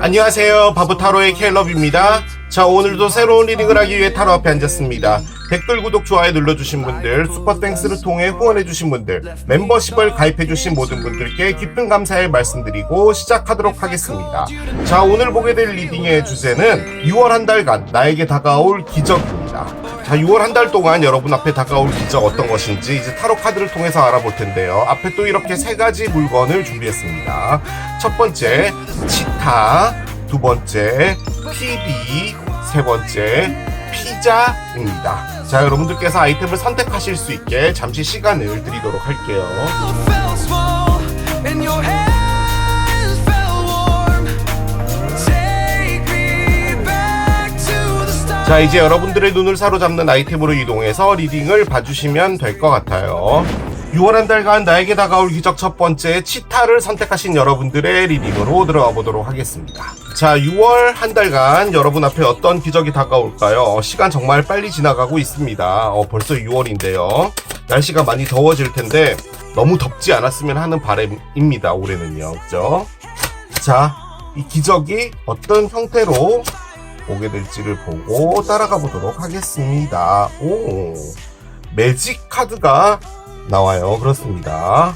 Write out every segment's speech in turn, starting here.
안녕하세요. 바보타로의 켈럽입니다. 자, 오늘도 새로운 리딩을 하기 위해 타로 앞에 앉았습니다. 댓글, 구독, 좋아요 눌러주신 분들, 슈퍼땡스를 통해 후원해주신 분들, 멤버십을 가입해주신 모든 분들께 깊은 감사의 말씀드리고 시작하도록 하겠습니다. 자, 오늘 보게 될 리딩의 주제는 6월 한 달간 나에게 다가올 기적입니다. 자, 6월 한 달 동안 여러분 앞에 다가올 기적 어떤 것인지 이제 타로 카드를 통해서 알아볼 텐데요. 앞에 또 이렇게 세 가지 물건을 준비했습니다. 첫 번째, 치타. 두 번째, TV. 세 번째, 피자입니다. 자, 여러분들께서 아이템을 선택하실 수 있게 잠시 시간을 드리도록 할게요. 자, 이제 여러분들의 눈을 사로잡는 아이템으로 이동해서 리딩을 봐주시면 될 것 같아요. 6월 한 달간 나에게 다가올 기적 첫 번째, 치타를 선택하신 여러분들의 리딩으로 들어가 보도록 하겠습니다. 자, 6월 한 달간 여러분 앞에 어떤 기적이 다가올까요? 시간 정말 빨리 지나가고 있습니다. 벌써 6월인데요. 날씨가 많이 더워질 텐데 너무 덥지 않았으면 하는 바람입니다. 올해는요. 그죠? 자, 이 기적이 어떤 형태로 오게 될지를 보고 따라가 보도록 하겠습니다. 오, 매직 카드가 나와요. 그렇습니다.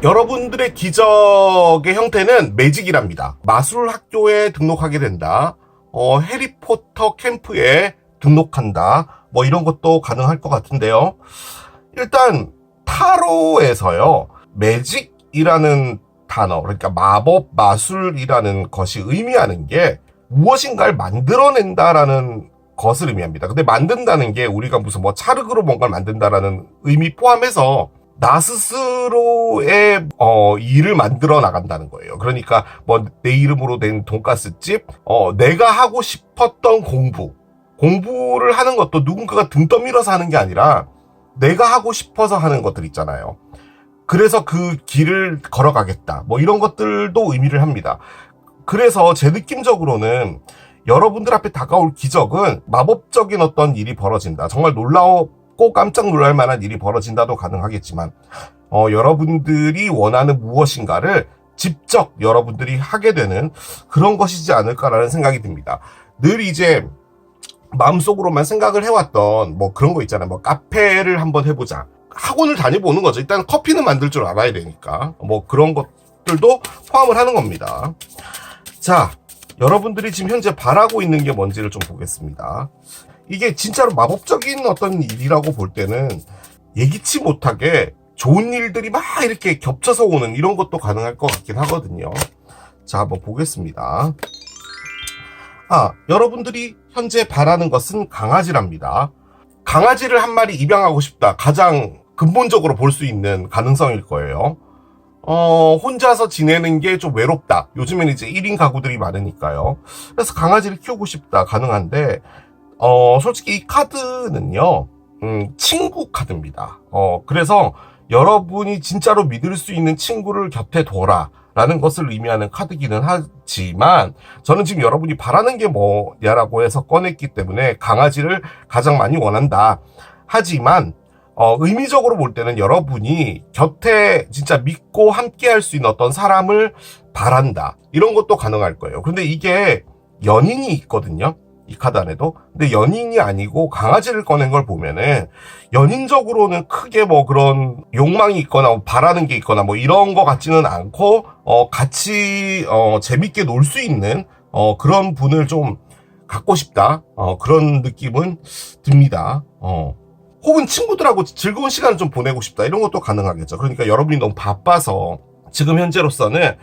여러분들의 기적의 형태는 매직이랍니다. 마술 학교에 등록하게 된다. 해리포터 캠프에 등록한다. 뭐 이런 것도 가능할 것 같은데요. 일단 타로에서요, 매직이라는 단어, 그러니까 마법, 마술이라는 것이 의미하는 게 무엇인가를 만들어낸다라는 것을 의미합니다. 근데 만든다는 게 우리가 무슨 뭐 찰흙으로 뭔가를 만든다라는 의미 포함해서 나 스스로의 일을 만들어 나간다는 거예요. 그러니까 뭐 내 이름으로 된 돈가스집, 내가 하고 싶었던 공부를 하는 것도 누군가가 등 떠밀어서 하는 게 아니라 내가 하고 싶어서 하는 것들 있잖아요. 그래서 그 길을 걸어가겠다. 뭐 이런 것들도 의미를 합니다. 그래서 제 느낌적으로는 여러분들 앞에 다가올 기적은 마법적인 어떤 일이 벌어진다. 정말 놀라웠고 깜짝 놀랄 만한 일이 벌어진다도 가능하겠지만, 여러분들이 원하는 무엇인가를 직접 여러분들이 하게 되는 그런 것이지 않을까라는 생각이 듭니다. 늘 이제 마음속으로만 생각을 해왔던 뭐 그런 거 있잖아요. 뭐 카페를 한번 해보자. 학원을 다녀보는 거죠. 일단 커피는 만들 줄 알아야 되니까. 뭐 그런 것들도 포함을 하는 겁니다. 자, 여러분들이 지금 현재 바라고 있는 게 뭔지를 좀 보겠습니다. 이게 진짜로 마법적인 어떤 일이라고 볼 때는 예기치 못하게 좋은 일들이 막 이렇게 겹쳐서 오는 이런 것도 가능할 것 같긴 하거든요. 자, 한번 보겠습니다. 여러분들이 현재 바라는 것은 강아지랍니다. 강아지를 한 마리 입양하고 싶다. 가장 근본적으로 볼 수 있는 가능성일 거예요. 혼자서 지내는 게 좀 외롭다. 요즘에는 이제 1인 가구들이 많으니까요. 그래서 강아지를 키우고 싶다. 가능한데, 솔직히 이 카드는요, 친구 카드입니다. 그래서 여러분이 진짜로 믿을 수 있는 친구를 곁에 둬라. 라는 것을 의미하는 카드기는 하지만, 저는 지금 여러분이 바라는 게 뭐냐라고 해서 꺼냈기 때문에 강아지를 가장 많이 원한다. 하지만, 의미적으로 볼 때는 여러분이 곁에 진짜 믿고 함께 할 수 있는 어떤 사람을 바란다. 이런 것도 가능할 거예요. 근데 이게 연인이 있거든요. 이 카드 안에도. 근데 연인이 아니고 강아지를 꺼낸 걸 보면은 연인적으로는 크게 뭐 그런 욕망이 있거나 뭐 바라는 게 있거나 뭐 이런 거 같지는 않고, 같이, 재밌게 놀 수 있는, 그런 분을 좀 갖고 싶다. 그런 느낌은 듭니다. 혹은 친구들하고 즐거운 시간을 좀 보내고 싶다. 이런 것도 가능하겠죠. 그러니까 여러분이 너무 바빠서 지금 현재로서는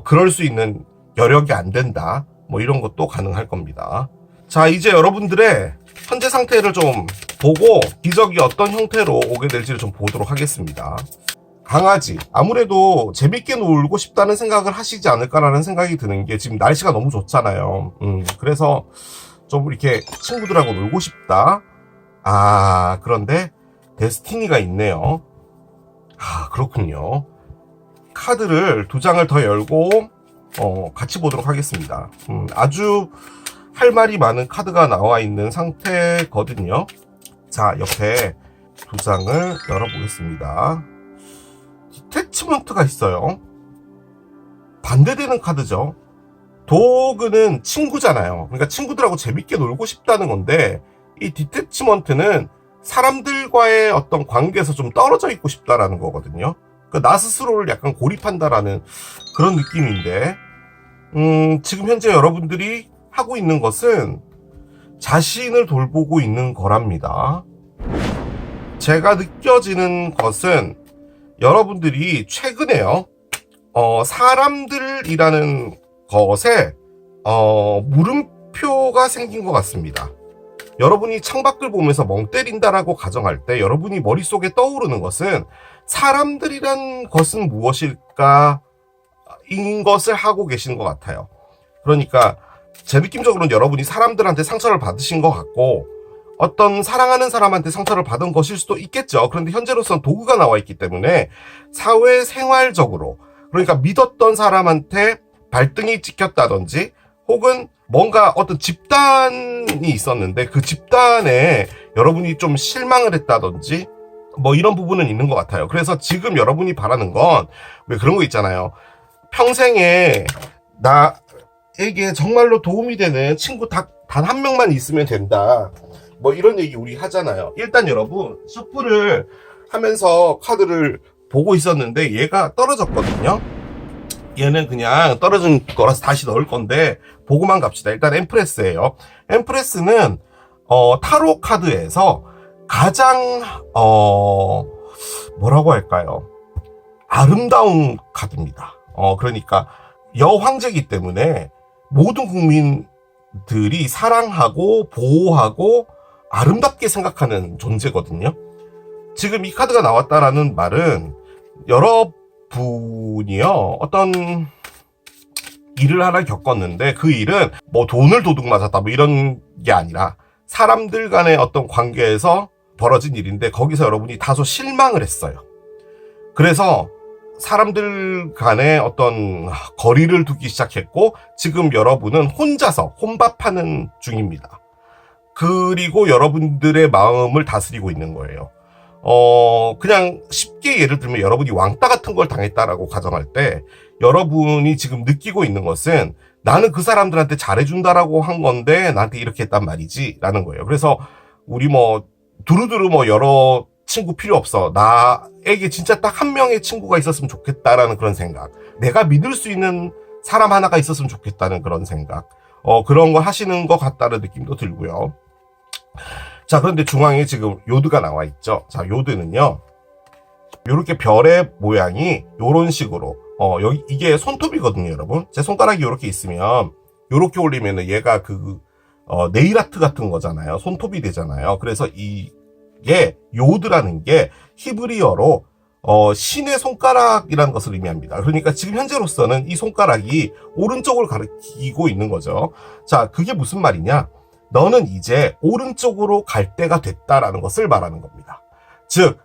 그럴 수 있는 여력이 안 된다. 뭐 이런 것도 가능할 겁니다. 자, 이제 여러분들의 현재 상태를 좀 보고 기적이 어떤 형태로 오게 될지를 좀 보도록 하겠습니다. 강아지, 아무래도 재밌게 놀고 싶다는 생각을 하시지 않을까라는 생각이 드는 게 지금 날씨가 너무 좋잖아요. 그래서 좀 이렇게 친구들하고 놀고 싶다. 그런데 데스티니가 있네요. 그렇군요. 카드를 2장을 더 열고 같이 보도록 하겠습니다. 아주 할 말이 많은 카드가 나와 있는 상태거든요. 자, 옆에 2장을 열어보겠습니다. 디태치먼트가 있어요. 반대되는 카드죠. 도그는 친구잖아요. 그러니까 친구들하고 재밌게 놀고 싶다는 건데, 이 디태치먼트는 사람들과의 어떤 관계에서 좀 떨어져 있고 싶다라는 거거든요. 그러니까 나 스스로를 약간 고립한다라는 그런 느낌인데, 지금 현재 여러분들이 하고 있는 것은 자신을 돌보고 있는 거랍니다. 제가 느껴지는 것은 여러분들이 최근에요, 사람들이라는 것에, 물음표가 생긴 것 같습니다. 여러분이 창밖을 보면서 멍 때린다라고 가정할 때 여러분이 머릿속에 떠오르는 것은 사람들이란 것은 무엇일까? 인 것을 하고 계신 것 같아요. 그러니까 제 느낌적으로는 여러분이 사람들한테 상처를 받으신 것 같고 어떤 사랑하는 사람한테 상처를 받은 것일 수도 있겠죠. 그런데 현재로서는 도구가 나와 있기 때문에 사회생활적으로, 그러니까 믿었던 사람한테 발등이 찍혔다든지 혹은 뭔가 어떤 집단이 있었는데 그 집단에 여러분이 좀 실망을 했다든지 뭐 이런 부분은 있는 것 같아요. 그래서 지금 여러분이 바라는 건 왜 그런 거 있잖아요. 평생에 나에게 정말로 도움이 되는 친구 단 한 명만 있으면 된다. 뭐 이런 얘기 우리 하잖아요. 일단 여러분, 셔플을 하면서 카드를 보고 있었는데 얘가 떨어졌거든요. 얘는 그냥 떨어진 거라서 다시 넣을 건데 보고만 갑시다. 일단 엠프레스예요. 엠프레스는 타로 카드에서 가장 뭐라고 할까요? 아름다운 카드입니다. 그러니까 여황제이기 때문에 모든 국민들이 사랑하고 보호하고 아름답게 생각하는 존재거든요. 지금 이 카드가 나왔다라는 말은 여러분이요, 어떤 일을 하나 겪었는데 그 일은 뭐 돈을 도둑 맞았다 뭐 이런 게 아니라 사람들 간의 어떤 관계에서 벌어진 일인데 거기서 여러분이 다소 실망을 했어요. 그래서 사람들 간의 어떤 거리를 두기 시작했고 지금 여러분은 혼자서 혼밥하는 중입니다. 그리고 여러분들의 마음을 다스리고 있는 거예요. 그냥 쉽게 예를 들면 여러분이 왕따 같은 걸 당했다라고 가정할 때 여러분이 지금 느끼고 있는 것은 나는 그 사람들한테 잘해준다라고 한 건데 나한테 이렇게 했단 말이지 라는 거예요. 그래서 우리 뭐 두루두루 뭐 여러 친구 필요 없어. 나에게 진짜 딱 한 명의 친구가 있었으면 좋겠다라는 그런 생각. 내가 믿을 수 있는 사람 하나가 있었으면 좋겠다는 그런 생각. 그런 거 하시는 것 같다는 느낌도 들고요. 자, 그런데 중앙에 지금 요드가 나와 있죠. 자, 요드는요, 요렇게 별의 모양이 요런 식으로, 여기, 이게 손톱이거든요, 여러분. 제 손가락이 요렇게 있으면, 요렇게 올리면은 얘가 네일 아트 같은 거잖아요. 손톱이 되잖아요. 그래서 이게, 요드라는 게 히브리어로, 신의 손가락이라는 것을 의미합니다. 그러니까 지금 현재로서는 이 손가락이 오른쪽을 가리키고 있는 거죠. 자, 그게 무슨 말이냐? 너는 이제 오른쪽으로 갈 때가 됐다라는 것을 말하는 겁니다. 즉,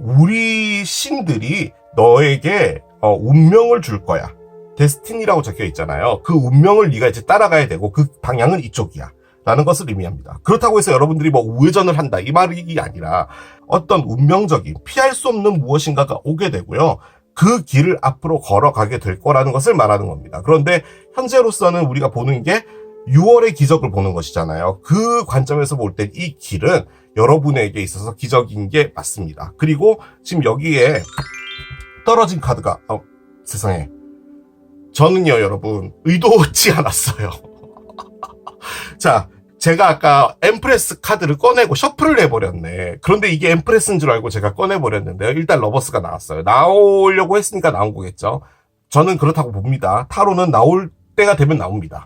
우리 신들이 너에게 운명을 줄 거야. 데스티니라고 적혀 있잖아요. 그 운명을 네가 이제 따라가야 되고 그 방향은 이쪽이야. 라는 것을 의미합니다. 그렇다고 해서 여러분들이 뭐 우회전을 한다 이 말이 아니라 어떤 운명적인 피할 수 없는 무엇인가가 오게 되고요. 그 길을 앞으로 걸어가게 될 거라는 것을 말하는 겁니다. 그런데 현재로서는 우리가 보는 게 6월의 기적을 보는 것이잖아요. 그 관점에서 볼 때 이 길은 여러분에게 있어서 기적인 게 맞습니다. 그리고 지금 여기에 떨어진 카드가 세상에 저는요 여러분 의도치 않았어요. 자, 제가 아까 엠프레스 카드를 꺼내고 셔플을 해버렸네. 그런데 이게 엠프레스인 줄 알고 제가 꺼내버렸는데요. 일단 러버스가 나왔어요. 나오려고 했으니까 나온 거겠죠. 저는 그렇다고 봅니다. 타로는 나올 때가 되면 나옵니다.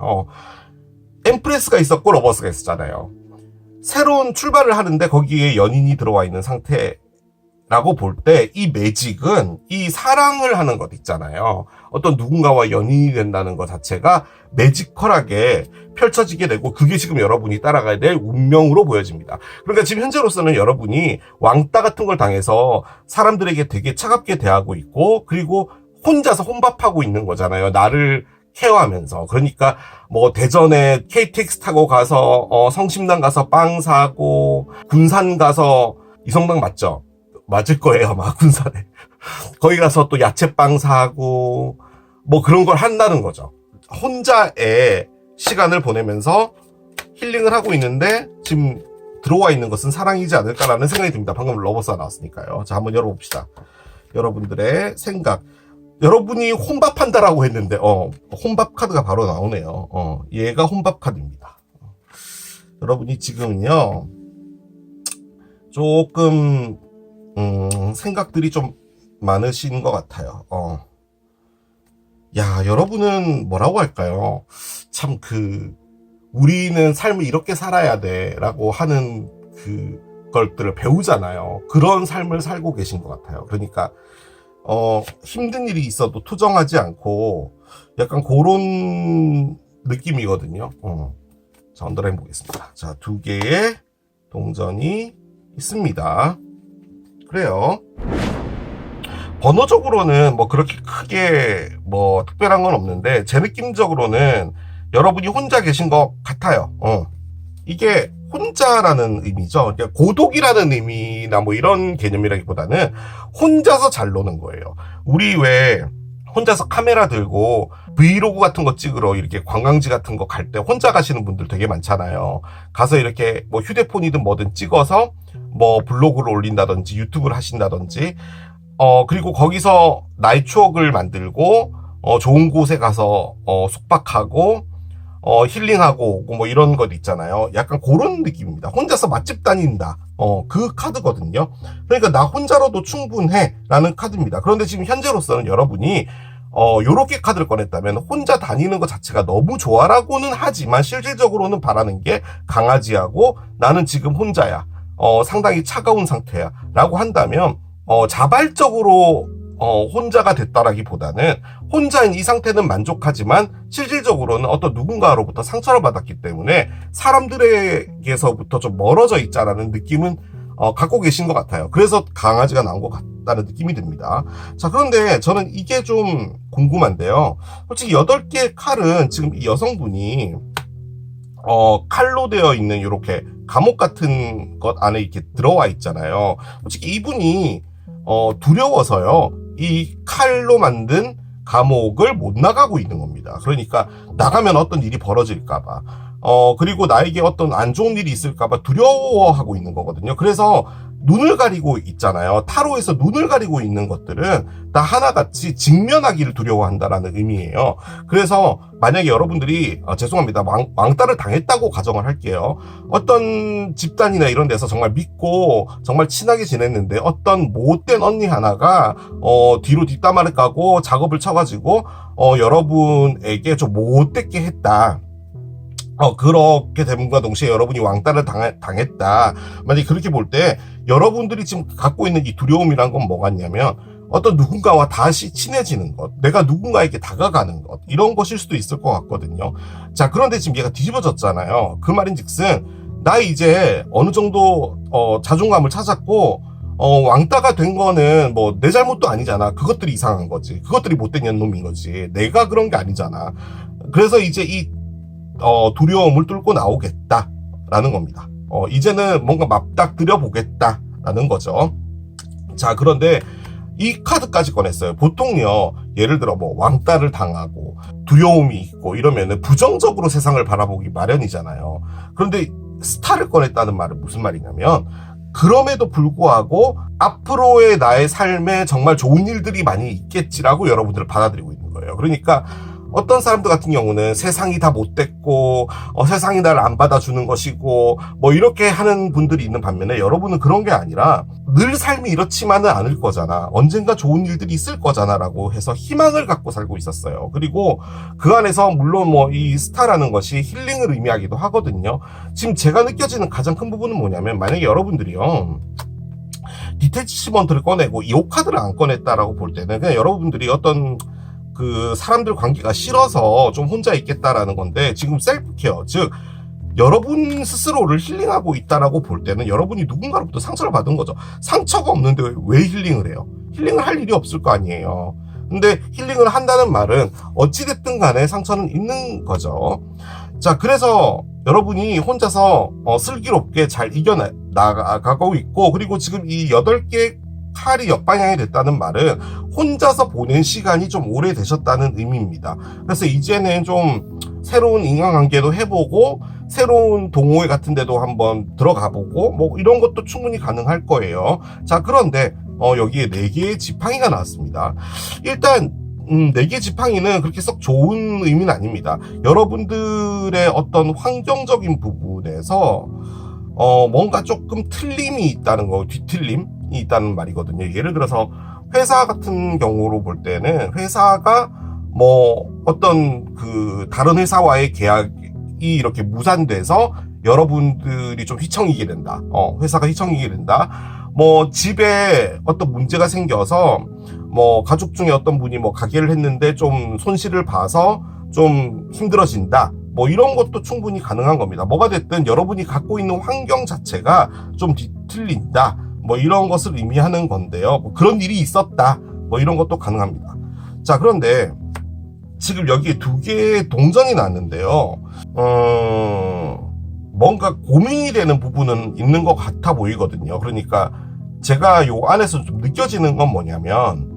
엠프레스가 있었고 러버스가 있었잖아요. 새로운 출발을 하는데 거기에 연인이 들어와 있는 상태라고 볼 때 이 매직은 이 사랑을 하는 것 있잖아요. 어떤 누군가와 연인이 된다는 것 자체가 매지컬하게 펼쳐지게 되고 그게 지금 여러분이 따라가야 될 운명으로 보여집니다. 그러니까 지금 현재로서는 여러분이 왕따 같은 걸 당해서 사람들에게 되게 차갑게 대하고 있고 그리고 혼자서 혼밥하고 있는 거잖아요. 나를 케어하면서. 그러니까 뭐 대전에 KTX 타고 가서 성심당 가서 빵 사고 군산 가서 이성당 맞죠? 맞을 거예요 아마 군산에. 거기 가서 또 야채빵 사고 뭐 그런 걸 한다는 거죠. 혼자의 시간을 보내면서 힐링을 하고 있는데 지금 들어와 있는 것은 사랑이지 않을까라는 생각이 듭니다. 방금 러버스가 나왔으니까요. 자, 한번 열어봅시다. 여러분들의 생각. 여러분이 혼밥 한다라고 했는데 혼밥 카드가 바로 나오네요. 얘가 혼밥 카드입니다. 여러분이 지금은요 조금 생각들이 좀 많으신 것 같아요. 야, 여러분은 뭐라고 할까요? 참 우리는 삶을 이렇게 살아야 돼 라고 하는 것들을 배우잖아요. 그런 삶을 살고 계신 것 같아요. 그러니까 힘든 일이 있어도 투정하지 않고 약간 그런 느낌이거든요. 자, 언더라인 보겠습니다. 자, 2개의 동전이 있습니다. 그래요. 번호적으로는 뭐 그렇게 크게 뭐 특별한 건 없는데 제 느낌적으로는 여러분이 혼자 계신 것 같아요. 이게 혼자라는 의미죠. 그러니까 고독이라는 의미나 뭐 이런 개념이라기보다는 혼자서 잘 노는 거예요. 우리 왜 혼자서 카메라 들고 브이로그 같은 거 찍으러 이렇게 관광지 같은 거 갈 때 혼자 가시는 분들 되게 많잖아요. 가서 이렇게 뭐 휴대폰이든 뭐든 찍어서 뭐 블로그를 올린다든지 유튜브를 하신다든지 그리고 거기서 나의 추억을 만들고 좋은 곳에 가서 숙박하고 힐링하고 오고 뭐 이런 것 있잖아요. 약간 그런 느낌입니다. 혼자서 맛집 다닌다. 그 카드거든요. 그러니까 나 혼자로도 충분해 라는 카드입니다. 그런데 지금 현재로서는 여러분이 요렇게 카드를 꺼냈다면 혼자 다니는 것 자체가 너무 좋아라고는 하지만 실질적으로는 바라는 게 강아지하고 나는 지금 혼자야. 상당히 차가운 상태야 라고 한다면 자발적으로 혼자가 됐다라기보다는 혼자인 이 상태는 만족하지만 실질적으로는 어떤 누군가로부터 상처를 받았기 때문에 사람들에게서부터 좀 멀어져 있자라는 느낌은 갖고 계신 것 같아요. 그래서 강아지가 나온 것 같다는 느낌이 듭니다. 자, 그런데 저는 이게 좀 궁금한데요. 솔직히 8개의 칼은 지금 이 여성분이 칼로 되어 있는 이렇게 감옥 같은 것 안에 이렇게 들어와 있잖아요. 솔직히 이분이 두려워서요. 이 칼로 만든 감옥을 못 나가고 있는 겁니다. 그러니까 나가면 어떤 일이 벌어질까봐 그리고 나에게 어떤 안 좋은 일이 있을까봐 두려워하고 있는 거거든요. 그래서 눈을 가리고 있잖아요. 타로에서 눈을 가리고 있는 것들은 다 하나같이 직면하기를 두려워한다라는 의미예요. 그래서 만약에 여러분들이 죄송합니다. 왕따를 당했다고 가정을 할게요. 어떤 집단이나 이런 데서 정말 믿고 정말 친하게 지냈는데 어떤 못된 언니 하나가 뒤로 뒷담화를 까고 작업을 쳐가지고 여러분에게 좀 못되게 했다. 그렇게 됨과 동시에 여러분이 왕따를 당했다. 만약에 그렇게 볼 때 여러분들이 지금 갖고 있는 이 두려움이란 건 뭐겠냐면 어떤 누군가와 다시 친해지는 것, 내가 누군가에게 다가가는 것, 이런 것일 수도 있을 것 같거든요. 자, 그런데 지금 얘가 뒤집어졌잖아요. 그 말인즉슨 나 이제 어느 정도 자존감을 찾았고 왕따가 된 거는 뭐 내 잘못도 아니잖아. 그것들이 이상한 거지. 그것들이 못된 년놈인 거지. 내가 그런 게 아니잖아. 그래서 이제 이 두려움을 뚫고 나오겠다라는 겁니다. 이제는 뭔가 맞닥뜨려 보겠다라는 거죠. 자, 그런데 이 카드까지 꺼냈어요. 보통요, 예를 들어 뭐 왕따를 당하고 두려움이 있고 이러면은 부정적으로 세상을 바라보기 마련이잖아요. 그런데 스타를 꺼냈다는 말은 무슨 말이냐면 그럼에도 불구하고 앞으로의 나의 삶에 정말 좋은 일들이 많이 있겠지라고 여러분들을 받아들이고 있는 거예요. 그러니까 어떤 사람들 같은 경우는 세상이 다 못됐고 세상이 나를 안 받아주는 것이고 뭐 이렇게 하는 분들이 있는 반면에 여러분은 그런 게 아니라 늘 삶이 이렇지만은 않을 거잖아. 언젠가 좋은 일들이 있을 거잖아 라고 해서 희망을 갖고 살고 있었어요. 그리고 그 안에서 물론 뭐 이 스타라는 것이 힐링을 의미하기도 하거든요. 지금 제가 느껴지는 가장 큰 부분은 뭐냐면 만약에 여러분들이요 디태치먼트를 꺼내고 이 카드를 안 꺼냈다라고 볼 때는 그냥 여러분들이 어떤 그 사람들 관계가 싫어서 좀 혼자 있겠다라는 건데 지금 셀프케어, 즉 여러분 스스로를 힐링하고 있다라고 볼 때는 여러분이 누군가로부터 상처를 받은 거죠. 상처가 없는데 왜 힐링을 해요? 힐링을 할 일이 없을 거 아니에요. 근데 힐링을 한다는 말은 어찌됐든 간에 상처는 있는 거죠. 자, 그래서 여러분이 혼자서 슬기롭게 잘 이겨나가고 있고, 그리고 지금 이 8개 칼이 역방향이 됐다는 말은 혼자서 보낸 시간이 좀 오래되셨다는 의미입니다. 그래서 이제는 좀 새로운 인간관계도 해보고 새로운 동호회 같은 데도 한번 들어가보고 뭐 이런 것도 충분히 가능할 거예요. 자, 그런데 여기에 4개의 지팡이가 나왔습니다. 일단 4개의 지팡이는 그렇게 썩 좋은 의미는 아닙니다. 여러분들의 어떤 환경적인 부분에서 뭔가 조금 틀림이 있다는 거, 뒤틀림이 있다는 말이거든요. 예를 들어서 회사 같은 경우로 볼 때는 회사가 뭐 어떤 그 다른 회사와의 계약이 이렇게 무산돼서 여러분들이 좀 휘청이게 된다. 회사가 휘청이게 된다. 뭐 집에 어떤 문제가 생겨서 뭐 가족 중에 어떤 분이 뭐 가게를 했는데 좀 손실을 봐서 좀 힘들어진다. 뭐 이런 것도 충분히 가능한 겁니다. 뭐가 됐든 여러분이 갖고 있는 환경 자체가 좀 뒤틀린다. 뭐 이런 것을 의미하는 건데요. 뭐 그런 일이 있었다. 뭐 이런 것도 가능합니다. 자, 그런데 지금 여기에 2개의 동전이 나왔는데요. 뭔가 고민이 되는 부분은 있는 것 같아 보이거든요. 그러니까 제가 요 안에서 좀 느껴지는 건 뭐냐면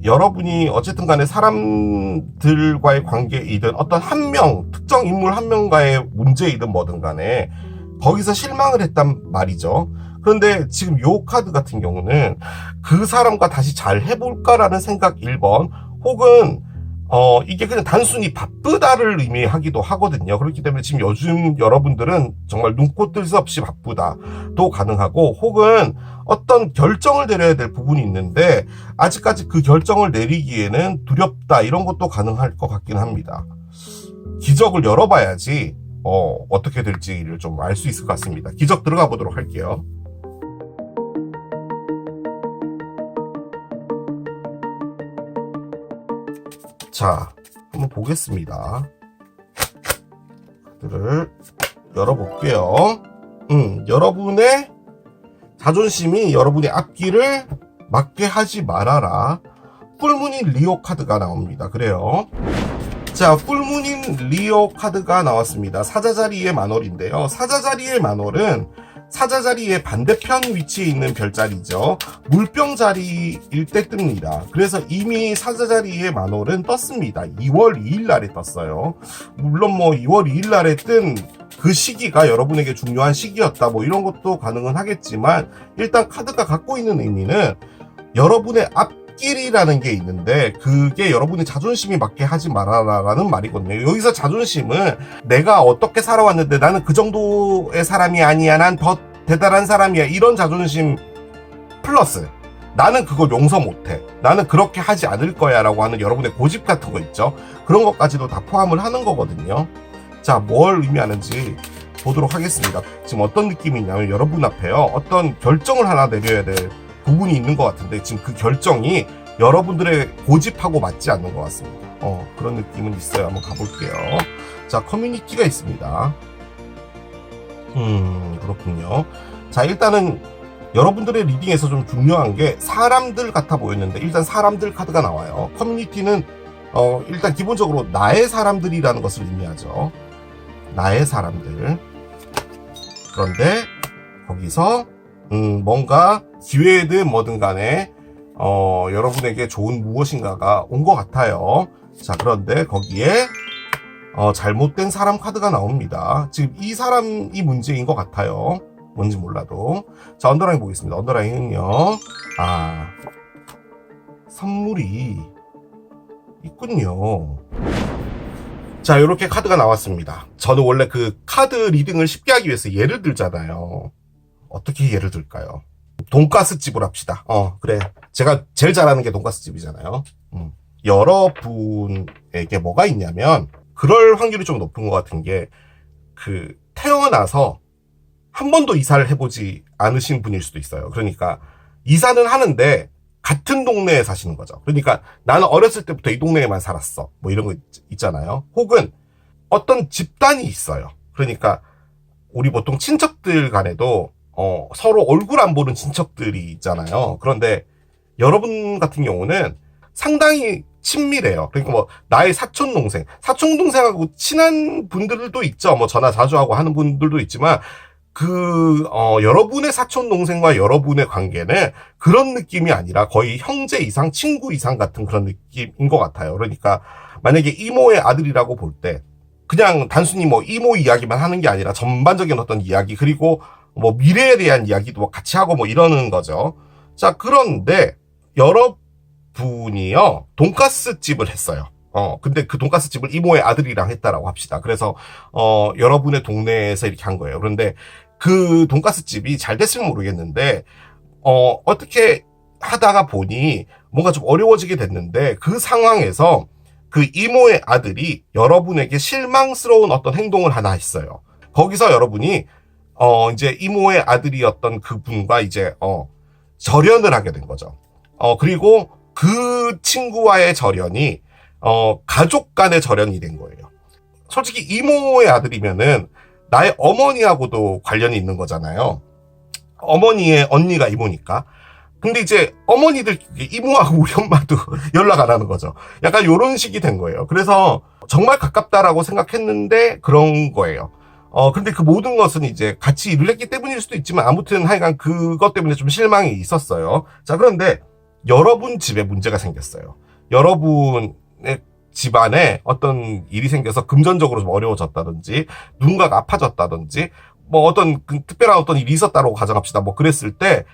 여러분이 어쨌든 간에 사람들과의 관계이든 어떤 한 명, 특정 인물 한 명과의 문제이든 뭐든 간에 거기서 실망을 했단 말이죠. 그런데 지금 요 카드 같은 경우는 그 사람과 다시 잘 해볼까라는 생각 1번 혹은 이게 그냥 단순히 바쁘다를 의미하기도 하거든요. 그렇기 때문에 지금 요즘 여러분들은 정말 눈코 뜰 새 없이 바쁘다도 가능하고 혹은 어떤 결정을 내려야 될 부분이 있는데 아직까지 그 결정을 내리기에는 두렵다 이런 것도 가능할 것 같긴 합니다. 기적을 열어봐야지 어떻게 될지를 좀 알 수 있을 것 같습니다. 기적 들어가 보도록 할게요. 자, 한번 보겠습니다. 카드를 열어볼게요. 여러분의 자존심이 여러분의 앞길을 막게 하지 말아라. 풀문인 리오 카드가 나옵니다. 그래요. 자, 풀문인 리오 카드가 나왔습니다. 사자자리의 만월인데요. 사자자리의 만월은 사자자리의 반대편 위치에 있는 별자리죠. 물병 자리일 때 뜹니다. 그래서 이미 사자자리의 만월은 떴습니다. 2월 2일 날에 떴어요. 물론 뭐 2월 2일 날에 뜬 그 시기가 여러분에게 중요한 시기였다 뭐 이런 것도 가능은 하겠지만 일단 카드가 갖고 있는 의미는 여러분의 앞길이라는 게 있는데 그게 여러분의 자존심이 맞게 하지 말아라라는 말이거든요. 여기서 자존심은 내가 어떻게 살아왔는데 나는 그 정도의 사람이 아니야, 난 더 대단한 사람이야, 이런 자존심 플러스 나는 그걸 용서 못해, 나는 그렇게 하지 않을 거야 라고 하는 여러분의 고집 같은 거 있죠. 그런 것까지도 다 포함을 하는 거거든요. 자, 뭘 의미하는지 보도록 하겠습니다. 지금 어떤 느낌이 있냐면 여러분 앞에요, 어떤 결정을 하나 내려야 될 부분이 있는 것 같은데 지금 그 결정이 여러분들의 고집하고 맞지 않는 것 같습니다. 그런 느낌은 있어요. 한번 가볼게요. 자, 커뮤니티가 있습니다. 그렇군요. 자, 일단은 여러분들의 리딩에서 좀 중요한 게 사람들 같아 보였는데 일단 사람들 카드가 나와요. 커뮤니티는 일단 기본적으로 나의 사람들이라는 것을 의미하죠. 나의 사람들. 그런데 거기서 뭔가 기회든 뭐든 간에 여러분에게 좋은 무엇인가가 온 것 같아요. 자, 그런데 거기에 잘못된 사람 카드가 나옵니다. 지금 이 사람이 문제인 것 같아요. 뭔지 몰라도. 자, 언더라인 보겠습니다. 언더라인은요, 선물이 있군요. 자, 이렇게 카드가 나왔습니다. 저는 원래 그 카드 리딩을 쉽게 하기 위해서 예를 들잖아요. 어떻게 예를 들까요? 돈가스 집을 합시다. 그래. 제가 제일 잘하는 게 돈가스 집이잖아요. 여러분에게 뭐가 있냐면, 그럴 확률이 좀 높은 것 같은 게, 태어나서 한 번도 이사를 해보지 않으신 분일 수도 있어요. 그러니까, 이사는 하는데, 같은 동네에 사시는 거죠. 그러니까, 나는 어렸을 때부터 이 동네에만 살았어. 뭐 이런 거 있잖아요. 혹은, 어떤 집단이 있어요. 그러니까, 우리 보통 친척들 간에도, 서로 얼굴 안 보는 친척들이 있잖아요. 그런데, 여러분 같은 경우는 상당히 친밀해요. 그러니까 뭐 나의 사촌동생하고 친한 분들도 있죠. 뭐 전화 자주 하고 하는 분들도 있지만 여러분의 사촌 동생과 여러분의 관계는 그런 느낌이 아니라 거의 형제 이상, 친구 이상 같은 그런 느낌인 것 같아요. 그러니까 만약에 이모의 아들이라고 볼 때 그냥 단순히 뭐 이모 이야기만 하는 게 아니라 전반적인 어떤 이야기, 그리고 뭐 미래에 대한 이야기도 같이 하고 뭐 이러는 거죠. 자, 그런데 여러분이요, 돈가스 집을 했어요. 근데 그 돈가스 집을 이모의 아들이랑 했다라고 합시다. 그래서, 여러분의 동네에서 이렇게 한 거예요. 그런데 그 돈가스 집이 잘 됐으면 모르겠는데, 어떻게 하다가 보니 뭔가 좀 어려워지게 됐는데, 그 상황에서 그 이모의 아들이 여러분에게 실망스러운 어떤 행동을 하나 했어요. 거기서 여러분이, 이제 이모의 아들이었던 그분과 이제, 절연을 하게 된 거죠. 그리고 그 친구와의 절연이, 가족 간의 절연이 된 거예요. 솔직히 이모의 아들이면은 나의 어머니하고도 관련이 있는 거잖아요. 어머니의 언니가 이모니까. 근데 이제 어머니들, 이모하고 우리 엄마도 연락 안 하는 거죠. 약간 요런 식이 된 거예요. 그래서 정말 가깝다라고 생각했는데 그런 거예요. 근데 그 모든 것은 이제 같이 일을 했기 때문일 수도 있지만 아무튼 하여간 그것 때문에 좀 실망이 있었어요. 자, 그런데 여러분 집에 문제가 생겼어요. 여러분의 집안에 어떤 일이 생겨서 금전적으로 좀 어려워졌다든지 누군가가 아파졌다든지 뭐 어떤 특별한 어떤 일이 있었다고 가정합시다. 뭐 그랬을 때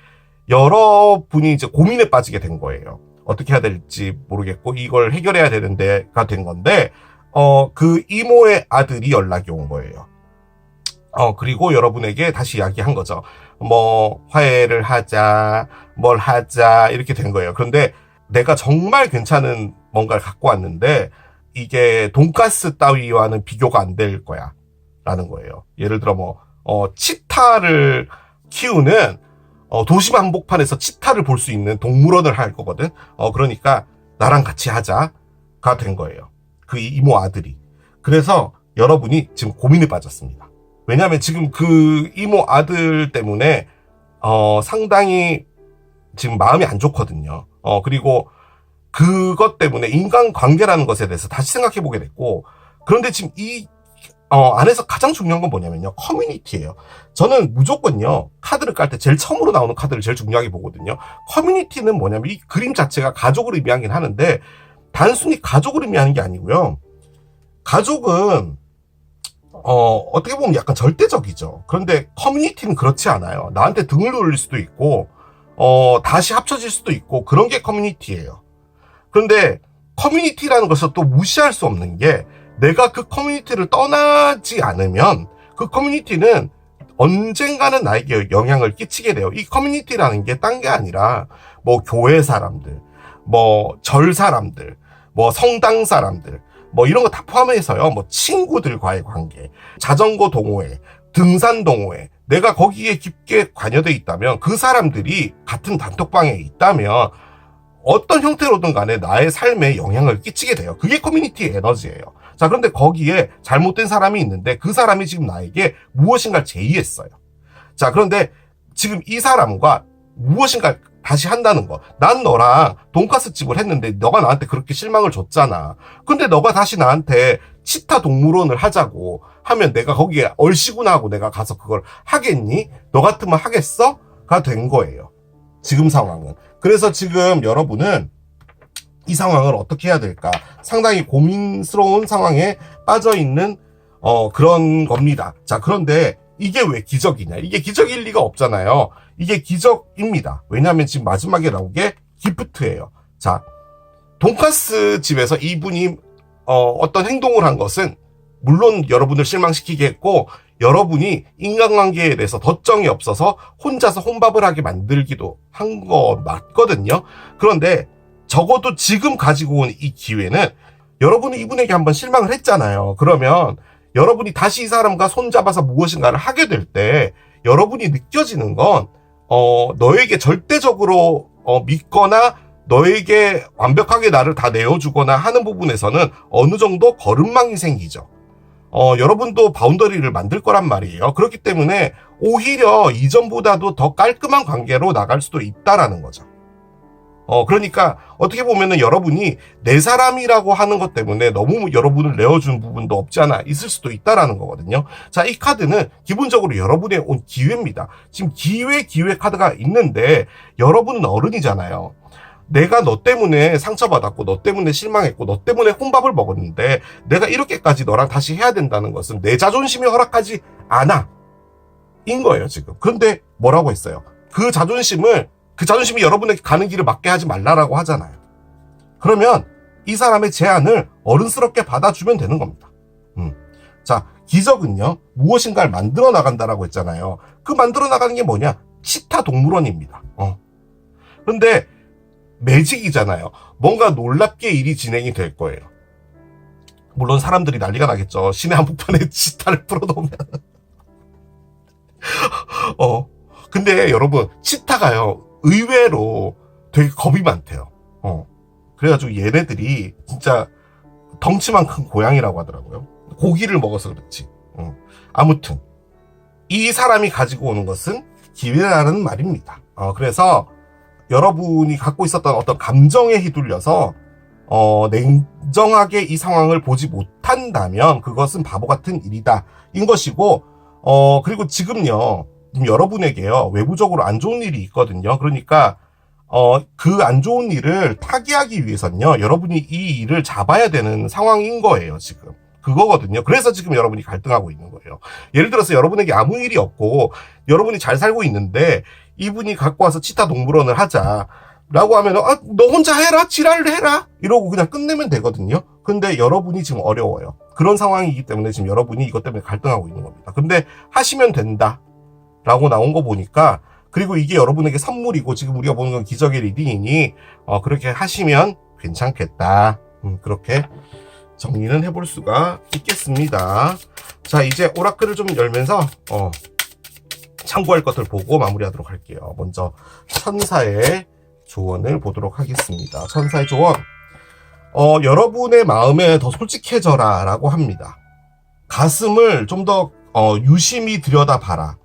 여러분이 이제 고민에 빠지게 된 거예요. 어떻게 해야 될지 모르겠고 이걸 해결해야 되는데가 된 건데 그 이모의 아들이 연락이 온 거예요. 그리고 여러분에게 다시 이야기한 거죠. 뭐 화해를 하자, 뭘 하자 이렇게 된 거예요. 그런데 내가 정말 괜찮은 뭔가를 갖고 왔는데 이게 돈가스 따위와는 비교가 안 될 거야 라는 거예요. 예를 들어 뭐 치타를 키우는 도심 한복판에서 치타를 볼 수 있는 동물원을 할 거거든. 그러니까 나랑 같이 하자가 된 거예요. 그 이모 아들이. 그래서 여러분이 지금 고민에 빠졌습니다. 왜냐하면 지금 그 이모 아들 때문에 상당히 지금 마음이 안 좋거든요. 그리고 그것 때문에 인간관계라는 것에 대해서 다시 생각해보게 됐고, 그런데 지금 이 안에서 가장 중요한 건 뭐냐면요, 커뮤니티예요. 저는 무조건요, 카드를 깔 때 제일 처음으로 나오는 카드를 제일 중요하게 보거든요. 커뮤니티는 뭐냐면 이 그림 자체가 가족을 의미하긴 하는데 단순히 가족을 의미하는 게 아니고요. 가족은 어떻게 보면 약간 절대적이죠. 그런데 커뮤니티는 그렇지 않아요. 나한테 등을 돌릴 수도 있고 다시 합쳐질 수도 있고 그런 게 커뮤니티예요. 그런데 커뮤니티라는 것을 또 무시할 수 없는 게, 내가 그 커뮤니티를 떠나지 않으면 그 커뮤니티는 언젠가는 나에게 영향을 끼치게 돼요. 이 커뮤니티라는 게 딴 게 아니라 뭐 교회 사람들, 뭐 절 사람들, 뭐 성당 사람들, 뭐 이런 거 다 포함해서요. 뭐 친구들과의 관계, 자전거 동호회, 등산 동호회, 내가 거기에 깊게 관여돼 있다면, 그 사람들이 같은 단톡방에 있다면 어떤 형태로든 간에 나의 삶에 영향을 끼치게 돼요. 그게 커뮤니티 에너지예요. 자, 그런데 거기에 잘못된 사람이 있는데 그 사람이 지금 나에게 무엇인가를 제의했어요. 자, 그런데 지금 이 사람과 무엇인가 다시 한다는 거. 난 너랑 돈가스 집을 했는데 너가 나한테 그렇게 실망을 줬잖아. 근데 너가 다시 나한테 치타 동물원을 하자고 하면 내가 거기에 얼씨구나 하고 내가 가서 그걸 하겠니? 너 같으면 하겠어? 가 된 거예요. 지금 상황은. 그래서 지금 여러분은 이 상황을 어떻게 해야 될까 상당히 고민스러운 상황에 빠져있는 그런 겁니다. 자, 그런데 이게 왜 기적이냐? 이게 기적일 리가 없잖아요. 이게 기적입니다. 왜냐하면 지금 마지막에 나온 게 기프트예요. 자, 돈가스 집에서 이분이 어떤 행동을 한 것은 물론 여러분을 실망시키게 했고, 여러분이 인간관계에 대해서 덧정이 없어서 혼자서 혼밥을 하게 만들기도 한 거 맞거든요. 그런데 적어도 지금 가지고 온 이 기회는, 여러분이 이분에게 한번 실망을 했잖아요. 그러면 여러분이 다시 이 사람과 손잡아서 무엇인가를 하게 될 때 여러분이 느껴지는 건 너에게 절대적으로 믿거나 너에게 완벽하게 나를 다 내어주거나 하는 부분에서는 어느 정도 거름망이 생기죠. 여러분도 바운더리를 만들 거란 말이에요. 그렇기 때문에 오히려 이전보다도 더 깔끔한 관계로 나갈 수도 있다라는 거죠. 그러니까 어떻게 보면은 여러분이 내 사람이라고 하는 것 때문에 너무 여러분을 내어준 부분도 없지 않아 있을 수도 있다라는 거거든요. 자, 이 카드는 기본적으로 여러분의 온 기회입니다. 지금 기회 카드가 있는데 여러분은 어른이잖아요. 내가 너 때문에 상처받았고 너 때문에 실망했고 너 때문에 혼밥을 먹었는데 내가 이렇게까지 너랑 다시 해야 된다는 것은 내 자존심이 허락하지 않아 인 거예요 지금. 그런데 뭐라고 했어요? 그 자존심이 여러분에게 가는 길을 막게 하지 말라라고 하잖아요. 그러면 이 사람의 제안을 어른스럽게 받아주면 되는 겁니다. 자, 기적은요 무엇인가를 만들어 나간다라고 했잖아요. 그 만들어 나가는 게 뭐냐? 치타 동물원입니다. 그런데 매직이잖아요. 뭔가 놀랍게 일이 진행이 될 거예요. 물론 사람들이 난리가 나겠죠. 시내 한복판에 치타를 풀어놓으면. 근데 여러분, 치타가요, 의외로 되게 겁이 많대요. 그래가지고 얘네들이 진짜 덩치만 큰 고양이라고 하더라고요. 고기를 먹어서 그렇지. 아무튼, 이 사람이 가지고 오는 것은 기회라는 말입니다. 그래서 여러분이 갖고 있었던 어떤 감정에 휘둘려서 냉정하게 이 상황을 보지 못한다면 그것은 바보 같은 일이다 인 것이고, 그리고 지금 여러분에게요 외부적으로 안 좋은 일이 있거든요. 그러니까 그 안 좋은 일을 타개하기 위해서는요 여러분이 이 일을 잡아야 되는 상황인 거예요 지금. 그거거든요. 그래서 지금 여러분이 갈등하고 있는 거예요. 예를 들어서 여러분에게 아무 일이 없고 여러분이 잘 살고 있는데 이분이 갖고 와서 치타 동물원을 하자라고 하면 너 혼자 해라, 지랄을 해라 이러고 그냥 끝내면 되거든요. 근데 여러분이 지금 어려워요. 그런 상황이기 때문에 지금 여러분이 이것 때문에 갈등하고 있는 겁니다. 근데 하시면 된다 라고 나온 거 보니까, 그리고 이게 여러분에게 선물이고 지금 우리가 보는 건 기적의 리딩이니 그렇게 하시면 괜찮겠다. 그렇게 정리는 해볼 수가 있겠습니다. 자, 이제 오라클을 좀 열면서 참고할 것들 보고 마무리하도록 할게요. 먼저 천사의 조언을 보도록 하겠습니다. 천사의 조언. 여러분의 마음에 더 솔직해져라 라고 합니다. 가슴을 좀 더 유심히 들여다봐라.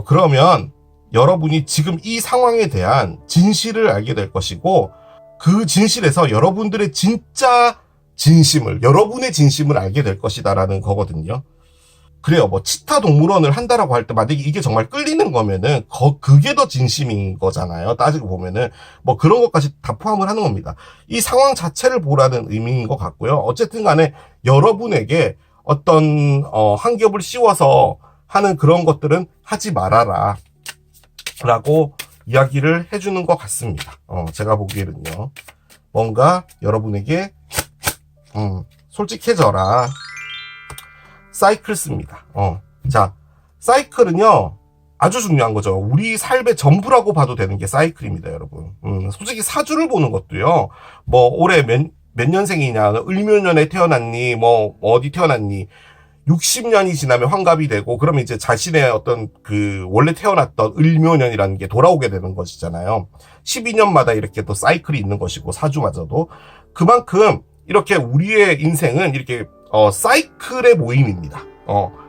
그러면 여러분이 지금 이 상황에 대한 진실을 알게 될 것이고, 그 진실에서 여러분들의 진짜 진심을, 여러분의 진심을 알게 될 것이다라는 거거든요. 그래요. 뭐 치타 동물원을 한다라고 할 때 만약에 이게 정말 끌리는 거면은 그게 더 진심인 거잖아요. 따지고 보면은 뭐 그런 것까지 다 포함을 하는 겁니다. 이 상황 자체를 보라는 의미인 것 같고요. 어쨌든 간에 여러분에게 어떤 한 겹을 씌워서 하는 그런 것들은 하지 말아라 라고 이야기를 해주는 것 같습니다. 제가 보기에는요 뭔가 여러분에게 솔직해져라. 사이클스입니다. 자, 사이클은요 아주 중요한 거죠. 우리 삶의 전부라고 봐도 되는 게 사이클입니다, 여러분. 솔직히 사주를 보는 것도요, 뭐 올해 몇 년생이냐, 을묘년에 태어났니, 뭐 어디 태어났니, 60년이 지나면 환갑이 되고, 그러면 이제 자신의 어떤 원래 태어났던 을묘년이라는 게 돌아오게 되는 것이잖아요. 12년마다 이렇게 또 사이클이 있는 것이고, 사주마저도. 그만큼, 이렇게 우리의 인생은 이렇게, 사이클의 모임입니다.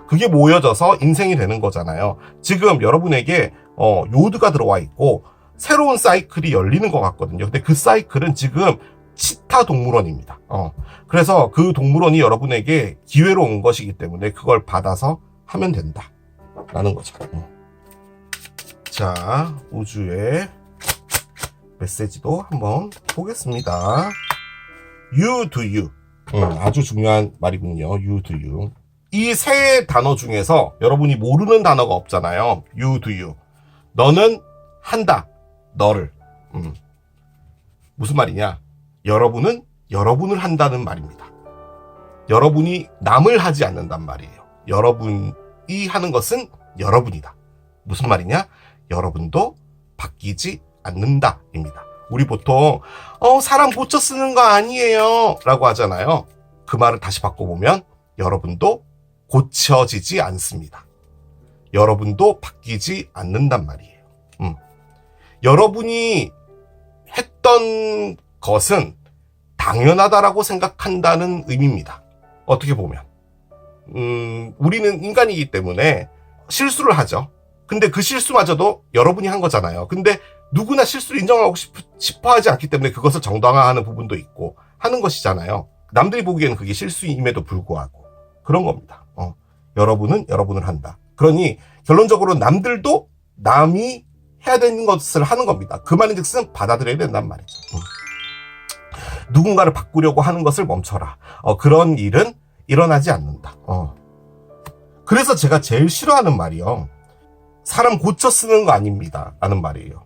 그게 모여져서 인생이 되는 거잖아요. 지금 여러분에게, 요드가 들어와 있고, 새로운 사이클이 열리는 것 같거든요. 근데 그 사이클은 지금 치타 동물원입니다. 그래서 그 동물원이 여러분에게 기회로 온 것이기 때문에 그걸 받아서 하면 된다 라는 거죠. 자, 우주의 메시지도 한번 보겠습니다. You do you. 아주 중요한 말이군요. You do you. 이 세 단어 중에서 여러분이 모르는 단어가 없잖아요. You do you. 너는 한다. 너를. 무슨 말이냐? 여러분은 여러분을 한다는 말입니다. 여러분이 남을 하지 않는단 말이에요. 여러분이 하는 것은 여러분이다. 무슨 말이냐? 여러분도 바뀌지 않는다 입니다. 우리 보통 사람 고쳐 쓰는 거 아니에요 라고 하잖아요. 그 말을 다시 바꿔보면 여러분도 고쳐지지 않습니다. 여러분도 바뀌지 않는단 말이에요. 여러분이 했던 것은 당연하다라고 생각한다는 의미입니다. 어떻게 보면 우리는 인간이기 때문에 실수를 하죠. 근데 그 실수마저도 여러분이 한 거잖아요. 근데 누구나 실수를 인정하고 싶어 하지 않기 때문에 그것을 정당화하는 부분도 있고 하는 것이잖아요. 남들이 보기에는 그게 실수임에도 불구하고 그런 겁니다. 여러분은 여러분을 한다. 그러니 결론적으로 남들도 남이 해야 되는 것을 하는 겁니다. 그 말인즉슨 받아들여야 된단 말이죠. 누군가를 바꾸려고 하는 것을 멈춰라. 그런 일은 일어나지 않는다. 그래서 제가 제일 싫어하는 말이요. 사람 고쳐 쓰는 거 아닙니다. 라는 말이에요.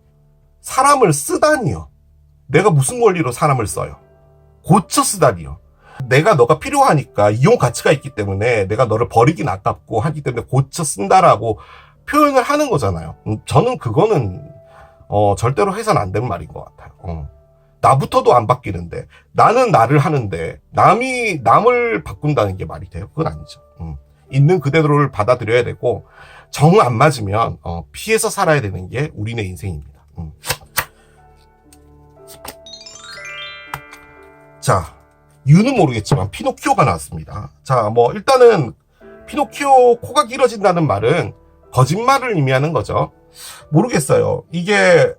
사람을 쓰다니요. 내가 무슨 권리로 사람을 써요. 고쳐 쓰다니요. 내가 너가 필요하니까 이용 가치가 있기 때문에 내가 너를 버리긴 아깝고 하기 때문에 고쳐 쓴다라고 표현을 하는 거잖아요. 저는 그거는 절대로 해서는 안 되는 말인 것 같아요. 나부터도 안 바뀌는데 나는 나를 하는데 남이 남을 바꾼다는 게 말이 돼요? 그건 아니죠. 있는 그대로를 받아들여야 되고 정 안 맞으면 피해서 살아야 되는 게 우리네 인생입니다. 자, 이유는 모르겠지만 피노키오가 나왔습니다. 자, 뭐 일단은 피노키오 코가 길어진다는 말은 거짓말을 의미하는 거죠. 모르겠어요. 이게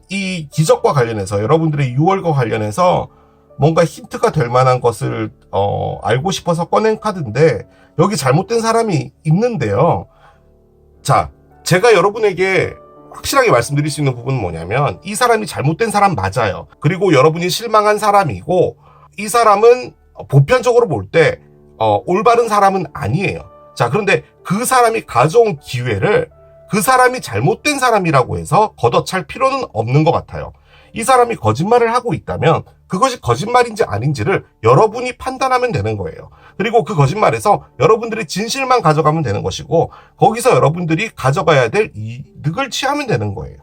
이 기적과 관련해서 여러분들의 6월과 관련해서 뭔가 힌트가 될 만한 것을 알고 싶어서 꺼낸 카드인데 여기 잘못된 사람이 있는데요. 자, 제가 여러분에게 확실하게 말씀드릴 수 있는 부분은 뭐냐면 이 사람이 잘못된 사람 맞아요. 그리고 여러분이 실망한 사람이고 이 사람은 보편적으로 볼 때 올바른 사람은 아니에요. 자, 그런데 그 사람이 가져온 기회를 그 사람이 잘못된 사람이라고 해서 걷어찰 필요는 없는 것 같아요. 이 사람이 거짓말을 하고 있다면 그것이 거짓말인지 아닌지를 여러분이 판단하면 되는 거예요. 그리고 그 거짓말에서 여러분들이 진실만 가져가면 되는 것이고 거기서 여러분들이 가져가야 될 이득을 취하면 되는 거예요.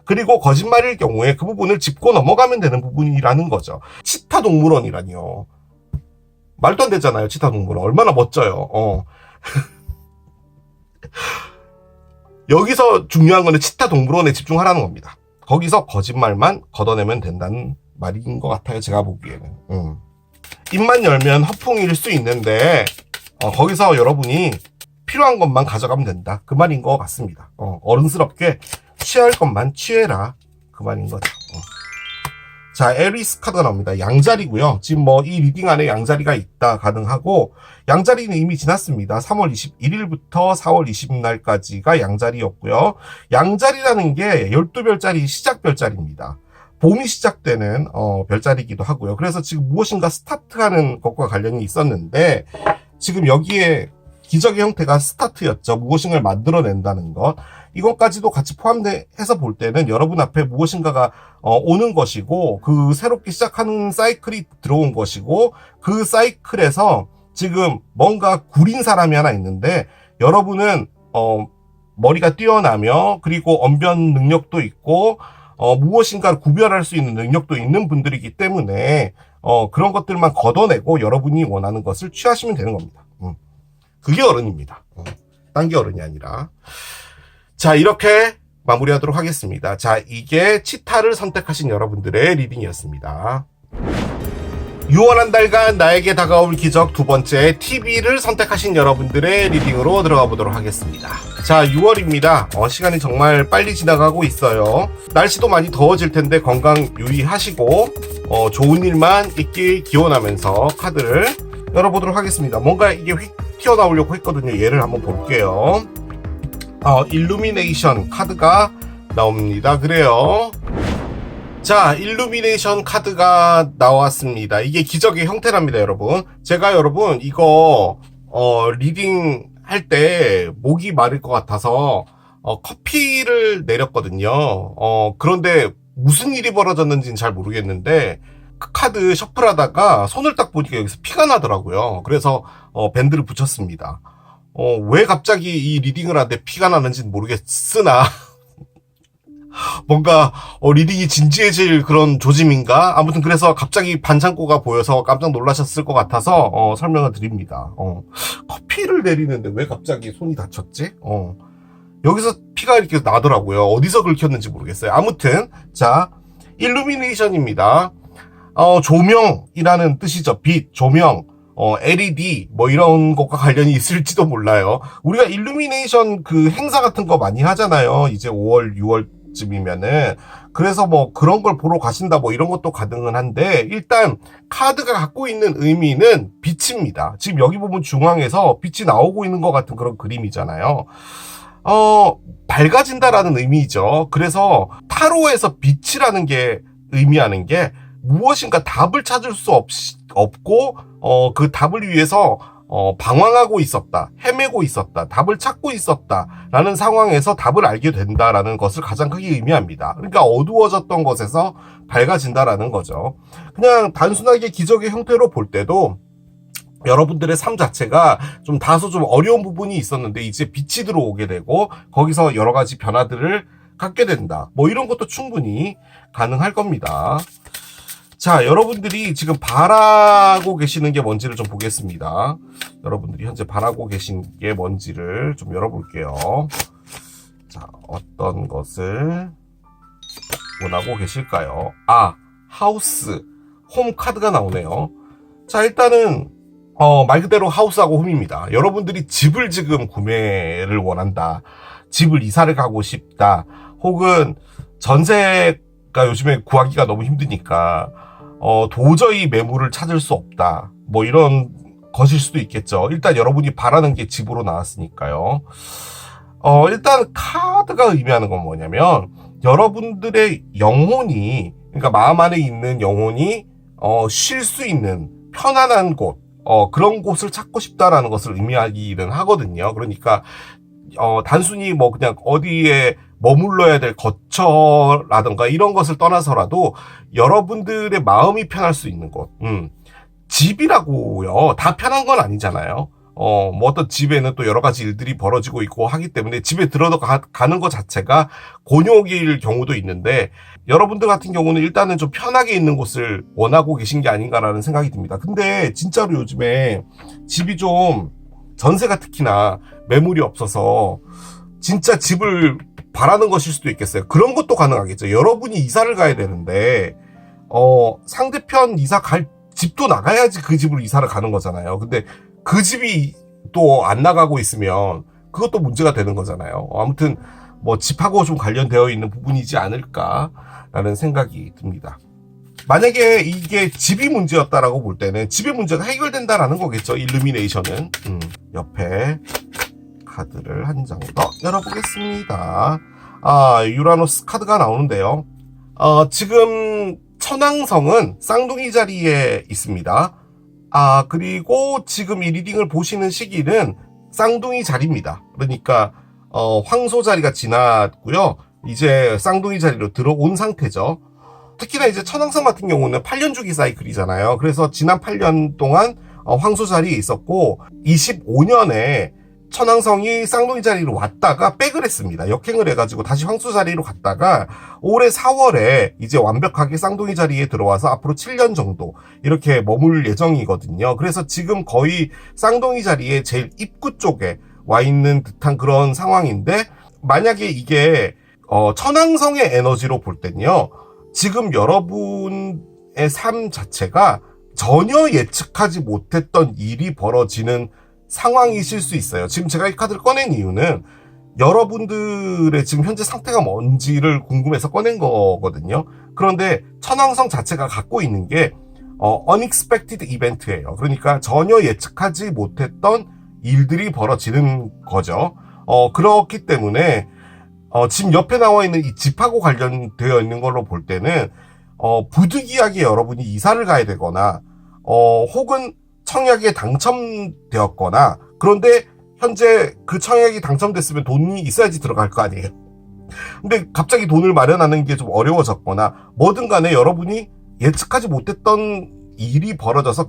그리고 거짓말일 경우에 그 부분을 짚고 넘어가면 되는 부분이라는 거죠. 치타 동물원이라니요. 말도 안 되잖아요. 치타 동물원. 얼마나 멋져요. 여기서 중요한 거는 치타 동물원에 집중하라는 겁니다. 거기서 거짓말만 걷어내면 된다는 말인 것 같아요. 제가 보기에는. 입만 열면 허풍일 수 있는데 거기서 여러분이 필요한 것만 가져가면 된다. 그 말인 것 같습니다. 어른스럽게 취할 것만 취해라. 그 말인 거죠. 자, 에리스 카드가 나옵니다. 양자리고요. 지금 뭐 이 리딩 안에 양자리가 있다 가능하고 양자리는 이미 지났습니다. 3월 21일부터 4월 20일날까지가 양자리였고요. 양자리라는 게 12별짜리 시작 별자리입니다. 봄이 시작되는 별자리이기도 하고요. 그래서 지금 무엇인가 스타트하는 것과 관련이 있었는데 지금 여기에 기적의 형태가 스타트였죠. 무엇인가를 만들어낸다는 것. 이것까지도 같이 포함해서 볼 때는 여러분 앞에 무엇인가가 오는 것이고 그 새롭게 시작하는 사이클이 들어온 것이고 그 사이클에서 지금 뭔가 구린 사람이 하나 있는데 여러분은 머리가 뛰어나며 그리고 언변 능력도 있고 무엇인가를 구별할 수 있는 능력도 있는 분들이기 때문에 그런 것들만 걷어내고 여러분이 원하는 것을 취하시면 되는 겁니다. 그게 어른입니다. 딴 게 어른이 아니라. 자, 이렇게 마무리하도록 하겠습니다. 자, 이게 치타를 선택하신 여러분들의 리딩이었습니다. 6월 한 달간 나에게 다가올 기적 두 번째 TV를 선택하신 여러분들의 리딩으로 들어가 보도록 하겠습니다. 자, 6월입니다. 시간이 정말 빨리 지나가고 있어요. 날씨도 많이 더워질 텐데 건강 유의하시고 좋은 일만 있길 기원하면서 카드를 열어보도록 하겠습니다. 뭔가 이게 휙 튀어나오려고 했거든요. 얘를 한번 볼게요. 일루미네이션 카드가 나옵니다. 그래요. 자, 일루미네이션 카드가 나왔습니다. 이게 기적의 형태랍니다, 여러분. 제가 여러분 이거 리딩 할 때 목이 마를 것 같아서 커피를 내렸거든요. 그런데 무슨 일이 벌어졌는지는 잘 모르겠는데 그 카드 셔플하다가 손을 딱 보니까 여기서 피가 나더라고요. 그래서 밴드를 붙였습니다. 왜 갑자기 이 리딩을 하는데 피가 나는지는 모르겠으나 뭔가 리딩이 진지해질 그런 조짐인가? 아무튼 그래서 갑자기 반창고가 보여서 깜짝 놀라셨을 것 같아서 설명을 드립니다. 커피를 내리는데 왜 갑자기 손이 다쳤지? 여기서 피가 이렇게 나더라고요. 어디서 긁혔는지 모르겠어요. 아무튼 자, 일루미네이션입니다. 조명이라는 뜻이죠. 빛, 조명, LED 뭐 이런 것과 관련이 있을지도 몰라요. 우리가 일루미네이션 그 행사 같은 거 많이 하잖아요. 이제 5월, 6월 정도쯤이면은, 그래서 뭐 그런 걸 보러 가신다 뭐 이런 것도 가능은 한데, 일단 카드가 갖고 있는 의미는 빛입니다. 지금 여기 보면 중앙에서 빛이 나오고 있는 것 같은 그런 그림이잖아요. 밝아진다라는 의미죠. 그래서 타로에서 빛이라는 게 의미하는 게 무엇인가 답을 찾을 수 없고, 그 답을 위해서 방황하고 있었다, 헤매고 있었다, 답을 찾고 있었다라는 상황에서 답을 알게 된다라는 것을 가장 크게 의미합니다. 그러니까 어두워졌던 것에서 밝아진다라는 거죠. 그냥 단순하게 기적의 형태로 볼 때도 여러분들의 삶 자체가 좀 다소 좀 어려운 부분이 있었는데 이제 빛이 들어오게 되고 거기서 여러 가지 변화들을 갖게 된다. 뭐 이런 것도 충분히 가능할 겁니다. 자, 여러분들이 지금 바라고 계시는 게 뭔지를 좀 보겠습니다. 여러분들이 현재 바라고 계신 게 뭔지를 좀 열어볼게요. 자, 어떤 것을 원하고 계실까요? 아, 하우스, 홈 카드가 나오네요. 자, 일단은 말 그대로 하우스하고 홈입니다. 여러분들이 집을 지금 구매를 원한다. 집을 이사를 가고 싶다. 혹은 전세가 요즘에 구하기가 너무 힘드니까 도저히 매물을 찾을 수 없다. 뭐 이런 것일 수도 있겠죠. 일단 여러분이 바라는 게 집으로 나왔으니까요. 일단 카드가 의미하는 건 뭐냐면 여러분들의 영혼이, 그러니까 마음 안에 있는 영혼이 쉴 수 있는 편안한 곳, 그런 곳을 찾고 싶다라는 것을 의미하기는 하거든요. 그러니까 단순히 뭐 그냥 어디에 머물러야 될 거처라든가 이런 것을 떠나서라도 여러분들의 마음이 편할 수 있는 곳. 집이라고요. 다 편한 건 아니잖아요. 뭐 어떤 집에는 또 여러 가지 일들이 벌어지고 있고 하기 때문에 집에 들어가는 것 자체가 곤욕일 경우도 있는데 여러분들 같은 경우는 일단은 좀 편하게 있는 곳을 원하고 계신 게 아닌가라는 생각이 듭니다. 근데 진짜로 요즘에 집이 좀 전세가 특히나 매물이 없어서 진짜 집을 바라는 것일 수도 있겠어요. 그런 것도 가능하겠죠. 여러분이 이사를 가야 되는데 상대편 이사 갈 집도 나가야지 그 집으로 이사를 가는 거잖아요. 근데 그 집이 또 안 나가고 있으면 그것도 문제가 되는 거잖아요. 아무튼 뭐 집하고 좀 관련되어 있는 부분이지 않을까라는 생각이 듭니다. 만약에 이게 집이 문제였다라고 볼 때는 집의 문제가 해결된다라는 거겠죠. 일루미네이션은. 옆에 카드를 한 장 더 열어보겠습니다. 아, 유라노스 카드가 나오는데요. 지금 천왕성은 쌍둥이 자리에 있습니다. 아, 그리고 지금 이 리딩을 보시는 시기는 쌍둥이 자리입니다. 그러니까 황소 자리가 지났고요. 이제 쌍둥이 자리로 들어온 상태죠. 특히나 이제 천왕성 같은 경우는 8년 주기 사이클이잖아요. 그래서 지난 8년 동안 황소 자리에 있었고 25년에 천왕성이 쌍둥이 자리로 왔다가 백을 했습니다. 역행을 해가지고 다시 황소 자리로 갔다가 올해 4월에 이제 완벽하게 쌍둥이 자리에 들어와서 앞으로 7년 정도 이렇게 머물 예정이거든요. 그래서 지금 거의 쌍둥이 자리에 제일 입구 쪽에 와 있는 듯한 그런 상황인데 만약에 이게 천왕성의 에너지로 볼 땐요. 지금 여러분의 삶 자체가 전혀 예측하지 못했던 일이 벌어지는 상황이실 수 있어요. 지금 제가 이 카드를 꺼낸 이유는 여러분들의 지금 현재 상태가 뭔지를 궁금해서 꺼낸 거거든요. 그런데 천왕성 자체가 갖고 있는 게 unexpected event예요. 그러니까 전혀 예측하지 못했던 일들이 벌어지는 거죠. 그렇기 때문에 지금 옆에 나와 있는 이 집하고 관련되어 있는 걸로 볼 때는 부득이하게 여러분이 이사를 가야 되거나 혹은 청약에 당첨되었거나 그런데 현재 그 청약이 당첨됐으면 돈이 있어야지 들어갈 거 아니에요. 근데 갑자기 돈을 마련하는 게 좀 어려워졌거나 뭐든 간에 여러분이 예측하지 못했던 일이 벌어져서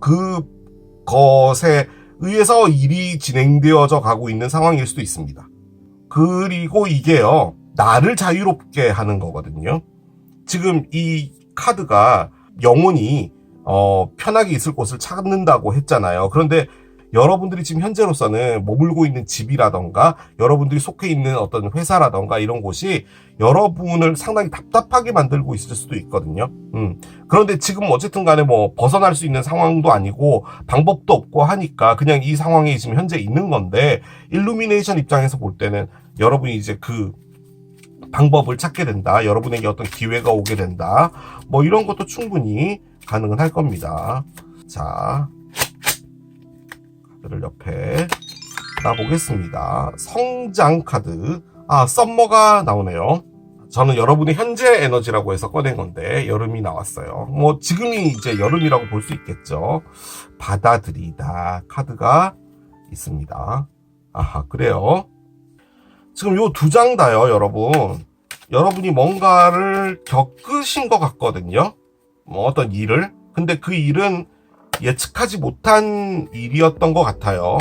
그것에 의해서 일이 진행되어져 가고 있는 상황일 수도 있습니다. 그리고 이게요, 나를 자유롭게 하는 거거든요. 지금 이 카드가 영혼이 편하게 있을 곳을 찾는다고 했잖아요. 그런데 여러분들이 지금 현재로서는 머물고 있는 집이라던가 여러분들이 속해 있는 어떤 회사라던가 이런 곳이 여러분을 상당히 답답하게 만들고 있을 수도 있거든요. 그런데 지금 어쨌든 간에 뭐 벗어날 수 있는 상황도 아니고 방법도 없고 하니까 그냥 이 상황에 지금 현재 있는 건데 일루미네이션 입장에서 볼 때는 여러분이 이제 그 방법을 찾게 된다. 여러분에게 어떤 기회가 오게 된다. 뭐 이런 것도 충분히 가능은 할 겁니다. 자, 카드를 옆에 놔보겠습니다. 성장 카드. 썸머가 나오네요. 저는 여러분의 현재 에너지라고 해서 꺼낸 건데 여름이 나왔어요. 뭐 지금이 이제 여름이라고 볼 수 있겠죠. 받아들이다 카드가 있습니다. 그래요. 지금 요 두 장 다요, 여러분. 여러분이 뭔가를 겪으신 것 같거든요. 뭐 어떤 일을. 근데 그 일은 예측하지 못한 일이었던 것 같아요.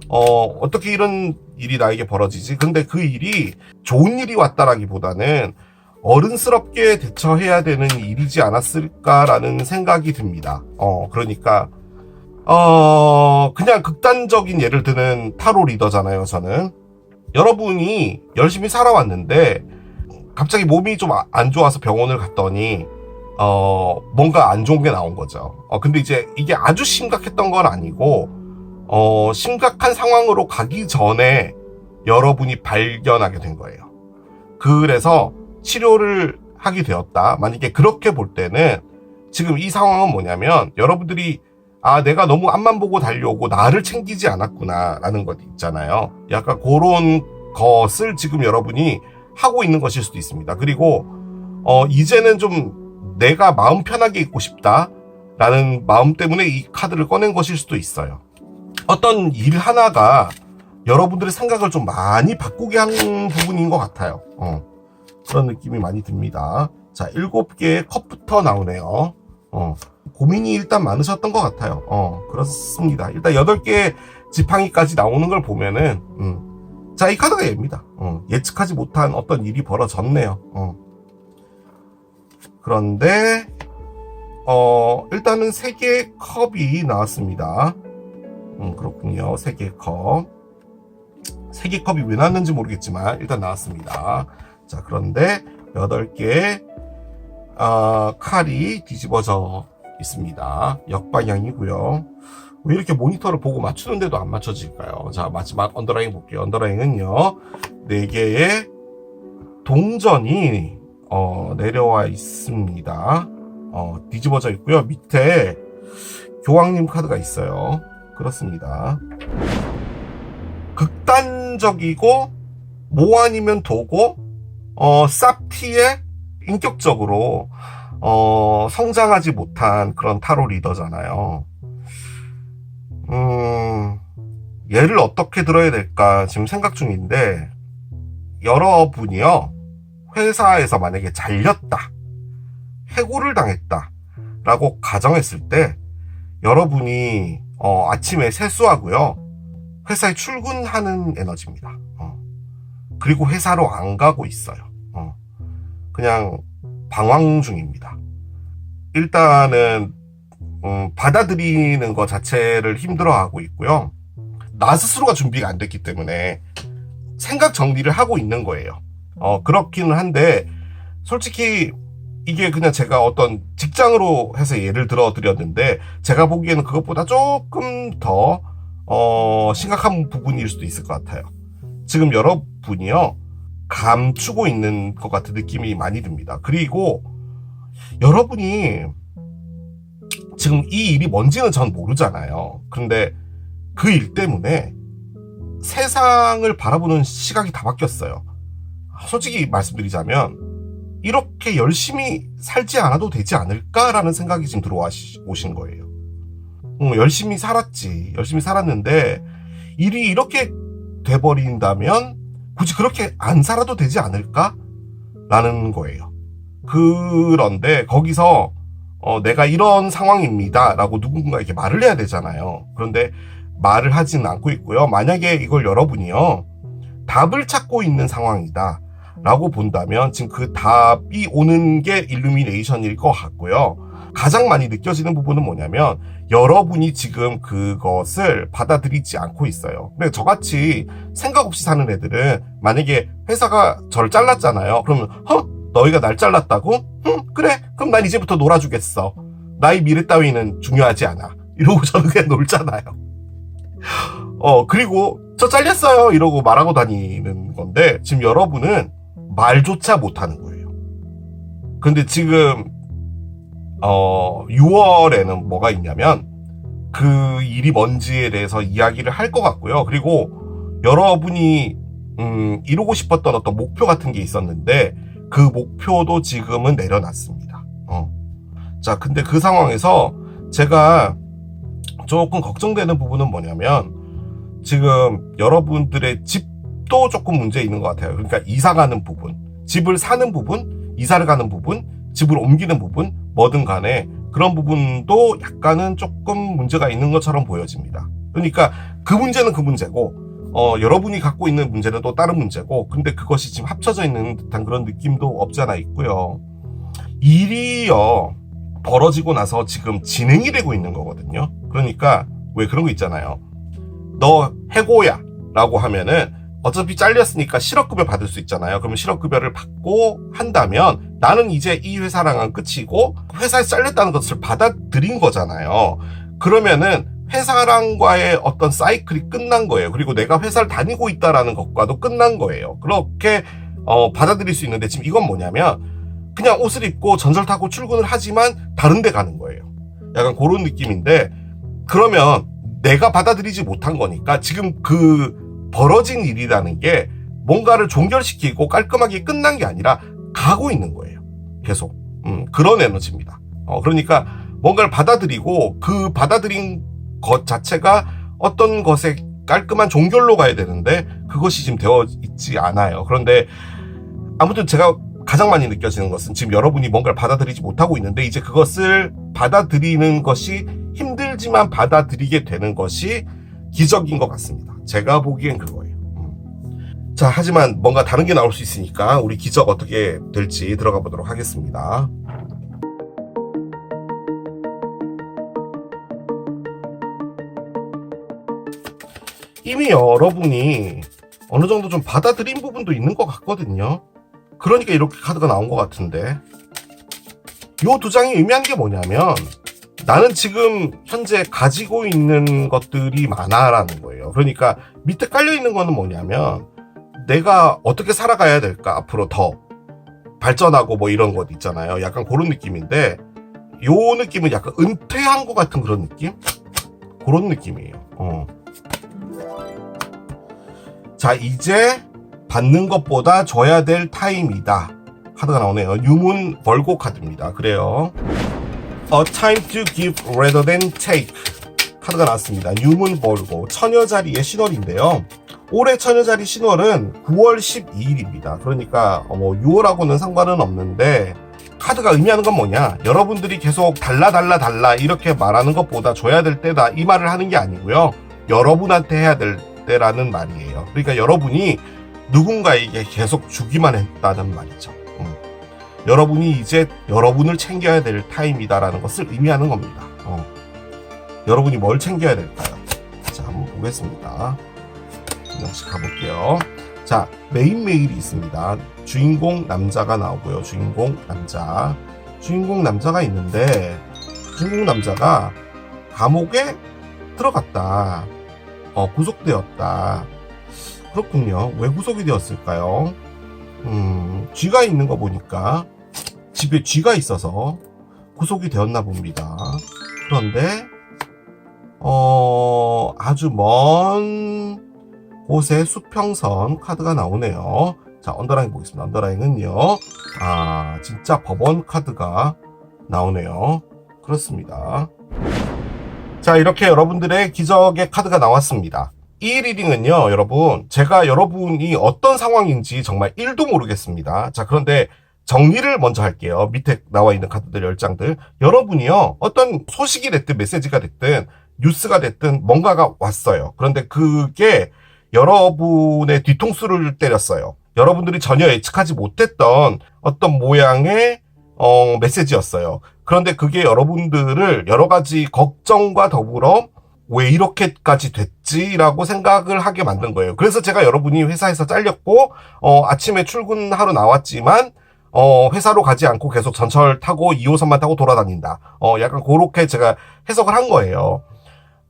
어떻게 이런 일이 나에게 벌어지지? 근데 그 일이 좋은 일이 왔다라기보다는 어른스럽게 대처해야 되는 일이지 않았을까라는 생각이 듭니다. 그러니까 그냥 극단적인 예를 드는 타로 리더잖아요, 저는. 여러분이 열심히 살아왔는데 갑자기 몸이 좀 안 좋아서 병원을 갔더니 뭔가 안 좋은 게 나온 거죠. 근데 이제 이게 아주 심각했던 건 아니고 심각한 상황으로 가기 전에 여러분이 발견하게 된 거예요. 그래서 치료를 하게 되었다. 만약에 그렇게 볼 때는 지금 이 상황은 뭐냐면 여러분들이 내가 너무 앞만 보고 달려오고 나를 챙기지 않았구나 라는 것 있잖아요. 약간 그런 것을 지금 여러분이 하고 있는 것일 수도 있습니다. 그리고 이제는 좀 내가 마음 편하게 있고 싶다 라는 마음 때문에 이 카드를 꺼낸 것일 수도 있어요. 어떤 일 하나가 여러분들의 생각을 좀 많이 바꾸게 한 부분인 것 같아요. 그런 느낌이 많이 듭니다. 자, 7개의 컵부터 나오네요. 고민이 일단 많으셨던 것 같아요. 그렇습니다. 일단 8개의 지팡이까지 나오는 걸 보면은, 자, 이 카드가 얘입니다. 예측하지 못한 어떤 일이 벌어졌네요. 그런데, 일단은 3개의 컵이 나왔습니다. 그렇군요. 3개의 컵. 3개의 컵이 왜 나왔는지 모르겠지만, 일단 나왔습니다. 자, 그런데 8개의, 칼이 뒤집어져 있습니다. 역방향이고요. 왜 이렇게 모니터를 보고 맞추는데도 안 맞춰질까요? 자, 마지막 언더라인 볼게요. 언더라인은요, 4개의 동전이 내려와 있습니다. 뒤집어져 있고요. 밑에 교황님 카드가 있어요. 그렇습니다. 극단적이고 뭐 아니면 도고 쌉티에 인격적으로 성장하지 못한 그런 타로 리더잖아요. 예를 어떻게 들어야 될까 지금 생각 중인데, 여러분이요, 회사에서 만약에 잘렸다, 해고를 당했다 라고 가정했을 때 여러분이 아침에 세수하고요, 회사에 출근하는 에너지입니다. 그리고 회사로 안 가고 있어요. 그냥 방황 중입니다. 일단은 받아들이는 것 자체를 힘들어하고 있고요. 나 스스로가 준비가 안 됐기 때문에 생각 정리를 하고 있는 거예요. 그렇기는 한데 솔직히 이게 그냥 제가 어떤 직장으로 해서 예를 들어 드렸는데, 제가 보기에는 그것보다 조금 더 심각한 부분일 수도 있을 것 같아요. 지금 여러분이요, 감추고 있는 것 같은 느낌이 많이 듭니다. 그리고 여러분이 지금 이 일이 뭔지는 전 모르잖아요. 그런데 그 일 때문에 세상을 바라보는 시각이 다 바뀌었어요. 솔직히 말씀드리자면 이렇게 열심히 살지 않아도 되지 않을까라는 생각이 지금 들어오신 거예요. 열심히 살았지. 열심히 살았는데 일이 이렇게 돼버린다면 굳이 그렇게 안 살아도 되지 않을까? 라는 거예요. 그런데 거기서 내가 이런 상황입니다 라고 누군가에게 말을 해야 되잖아요. 그런데 말을 하지는 않고 있고요. 만약에 이걸 여러분이요, 답을 찾고 있는 상황이다 라고 본다면 지금 그 답이 오는 게 일루미네이션일 것 같고요. 가장 많이 느껴지는 부분은 뭐냐면 여러분이 지금 그것을 받아들이지 않고 있어요. 근데 저같이 생각 없이 사는 애들은 만약에 회사가 저를 잘랐잖아요. 그러면 너희가 날 잘랐다고? 그래, 그럼 난 이제부터 놀아주겠어. 나의 미래 따위는 중요하지 않아. 이러고 저는 그냥 놀잖아요. 그리고 저 잘렸어요 이러고 말하고 다니는 건데, 지금 여러분은 말조차 못하는 거예요. 근데 지금 6월에는 뭐가 있냐면 그 일이 뭔지에 대해서 이야기를 할 것 같고요. 그리고 여러분이 이루고 싶었던 어떤 목표 같은 게 있었는데 그 목표도 지금은 내려놨습니다. 자, 근데 그 상황에서 제가 조금 걱정되는 부분은 뭐냐면 지금 여러분들의 집도 조금 문제 있는 것 같아요. 그러니까 이사 가는 부분, 집을 사는 부분, 이사를 가는 부분, 집을 옮기는 부분, 뭐든 간에 그런 부분도 약간은 조금 문제가 있는 것처럼 보여집니다. 그러니까 그 문제는 그 문제고 여러분이 갖고 있는 문제는 또 다른 문제고, 근데 그것이 지금 합쳐져 있는 듯한 그런 느낌도 없지 않아 있고요. 일이요 벌어지고 나서 지금 진행이 되고 있는 거거든요. 그러니까 왜 그런 거 있잖아요. 너 해고야 라고 하면은 어차피 잘렸으니까 실업급여 받을 수 있잖아요. 그러면 실업급여를 받고 한다면 나는 이제 이 회사랑은 끝이고 회사에서 잘렸다는 것을 받아들인 거잖아요. 그러면은 회사랑과의 어떤 사이클이 끝난 거예요. 그리고 내가 회사를 다니고 있다라는 것과도 끝난 거예요. 그렇게 받아들일 수 있는데 지금 이건 뭐냐면 그냥 옷을 입고 전철 타고 출근을 하지만 다른 데 가는 거예요. 약간 그런 느낌인데, 그러면 내가 받아들이지 못한 거니까 지금 그 벌어진 일이라는 게 뭔가를 종결시키고 깔끔하게 끝난 게 아니라 가고 있는 거예요. 계속. 그런 에너지입니다. 그러니까 뭔가를 받아들이고 그 받아들인 것 자체가 어떤 것에 깔끔한 종결로 가야 되는데 그것이 지금 되어 있지 않아요. 그런데 아무튼 제가 가장 많이 느껴지는 것은 지금 여러분이 뭔가를 받아들이지 못하고 있는데 이제 그것을 받아들이는 것이 힘들지만 받아들이게 되는 것이 기적인 것 같습니다. 제가 보기엔 그거예요. 자, 하지만 뭔가 다른 게 나올 수 있으니까 우리 기적 어떻게 될지 들어가 보도록 하겠습니다. 이미 여러분이 어느 정도 좀 받아들인 부분도 있는 것 같거든요. 그러니까 이렇게 카드가 나온 것 같은데, 요 두 장이 의미하는 게 뭐냐면 나는 지금 현재 가지고 있는 것들이 많아라는 거예요. 그러니까 밑에 깔려 있는 거는 뭐냐면 내가 어떻게 살아가야 될까, 앞으로 더 발전하고 뭐 이런 것 있잖아요. 약간 그런 느낌인데 요 느낌은 약간 은퇴한 것 같은 그런 느낌? 그런 느낌이에요. 자, 이제 받는 것보다 줘야 될 타임이다. 카드가 나오네요. 유문 벌고 카드입니다. 그래요. A time to give rather than take. 카드가 나왔습니다. 유문 벌고 처녀자리의 신월인데요. 올해 처녀자리 신월은 9월 12일입니다. 그러니까 뭐 6월하고는 상관은 없는데 카드가 의미하는 건 뭐냐? 여러분들이 계속 달라 이렇게 말하는 것보다 줘야 될 때다 이 말을 하는 게 아니고요. 여러분한테 해야 될 때라는 말이에요. 그러니까 여러분이 누군가에게 계속 주기만 했다는 말이죠. 여러분이 이제 여러분을 챙겨야 될 타임이다라는 것을 의미하는 겁니다. 여러분이 뭘 챙겨야 될까요? 자, 한번 보겠습니다. 한 명씩 가볼게요. 자, 메인메일이 있습니다. 주인공 남자가 나오고요. 주인공 남자가 있는데 주인공 남자가 감옥에 들어갔다. 구속되었다. 그렇군요. 왜 구속이 되었을까요? 쥐가 있는 거 보니까 집에 쥐가 있어서 구속이 되었나 봅니다. 그런데 아주 먼 곳에 수평선 카드가 나오네요. 자, 언더라인 보겠습니다. 언더라인은요, 진짜 법원 카드가 나오네요. 그렇습니다. 자, 이렇게 여러분들의 기적의 카드가 나왔습니다. 이 리딩은요, 여러분, 제가 여러분이 어떤 상황인지 정말 1도 모르겠습니다. 자, 그런데 정리를 먼저 할게요. 밑에 나와 있는 카드들 10장들. 여러분이요, 어떤 소식이 됐든 메시지가 됐든 뉴스가 됐든 뭔가가 왔어요. 그런데 그게 여러분의 뒤통수를 때렸어요. 여러분들이 전혀 예측하지 못했던 어떤 모양의 메시지였어요. 그런데 그게 여러분들을 여러 가지 걱정과 더불어 왜 이렇게까지 됐지라고 생각을 하게 만든 거예요. 그래서 제가 여러분이 회사에서 잘렸고 아침에 출근하러 나왔지만 회사로 가지 않고 계속 전철 타고 2호선만 타고 돌아다닌다. 약간 그렇게 제가 해석을 한 거예요.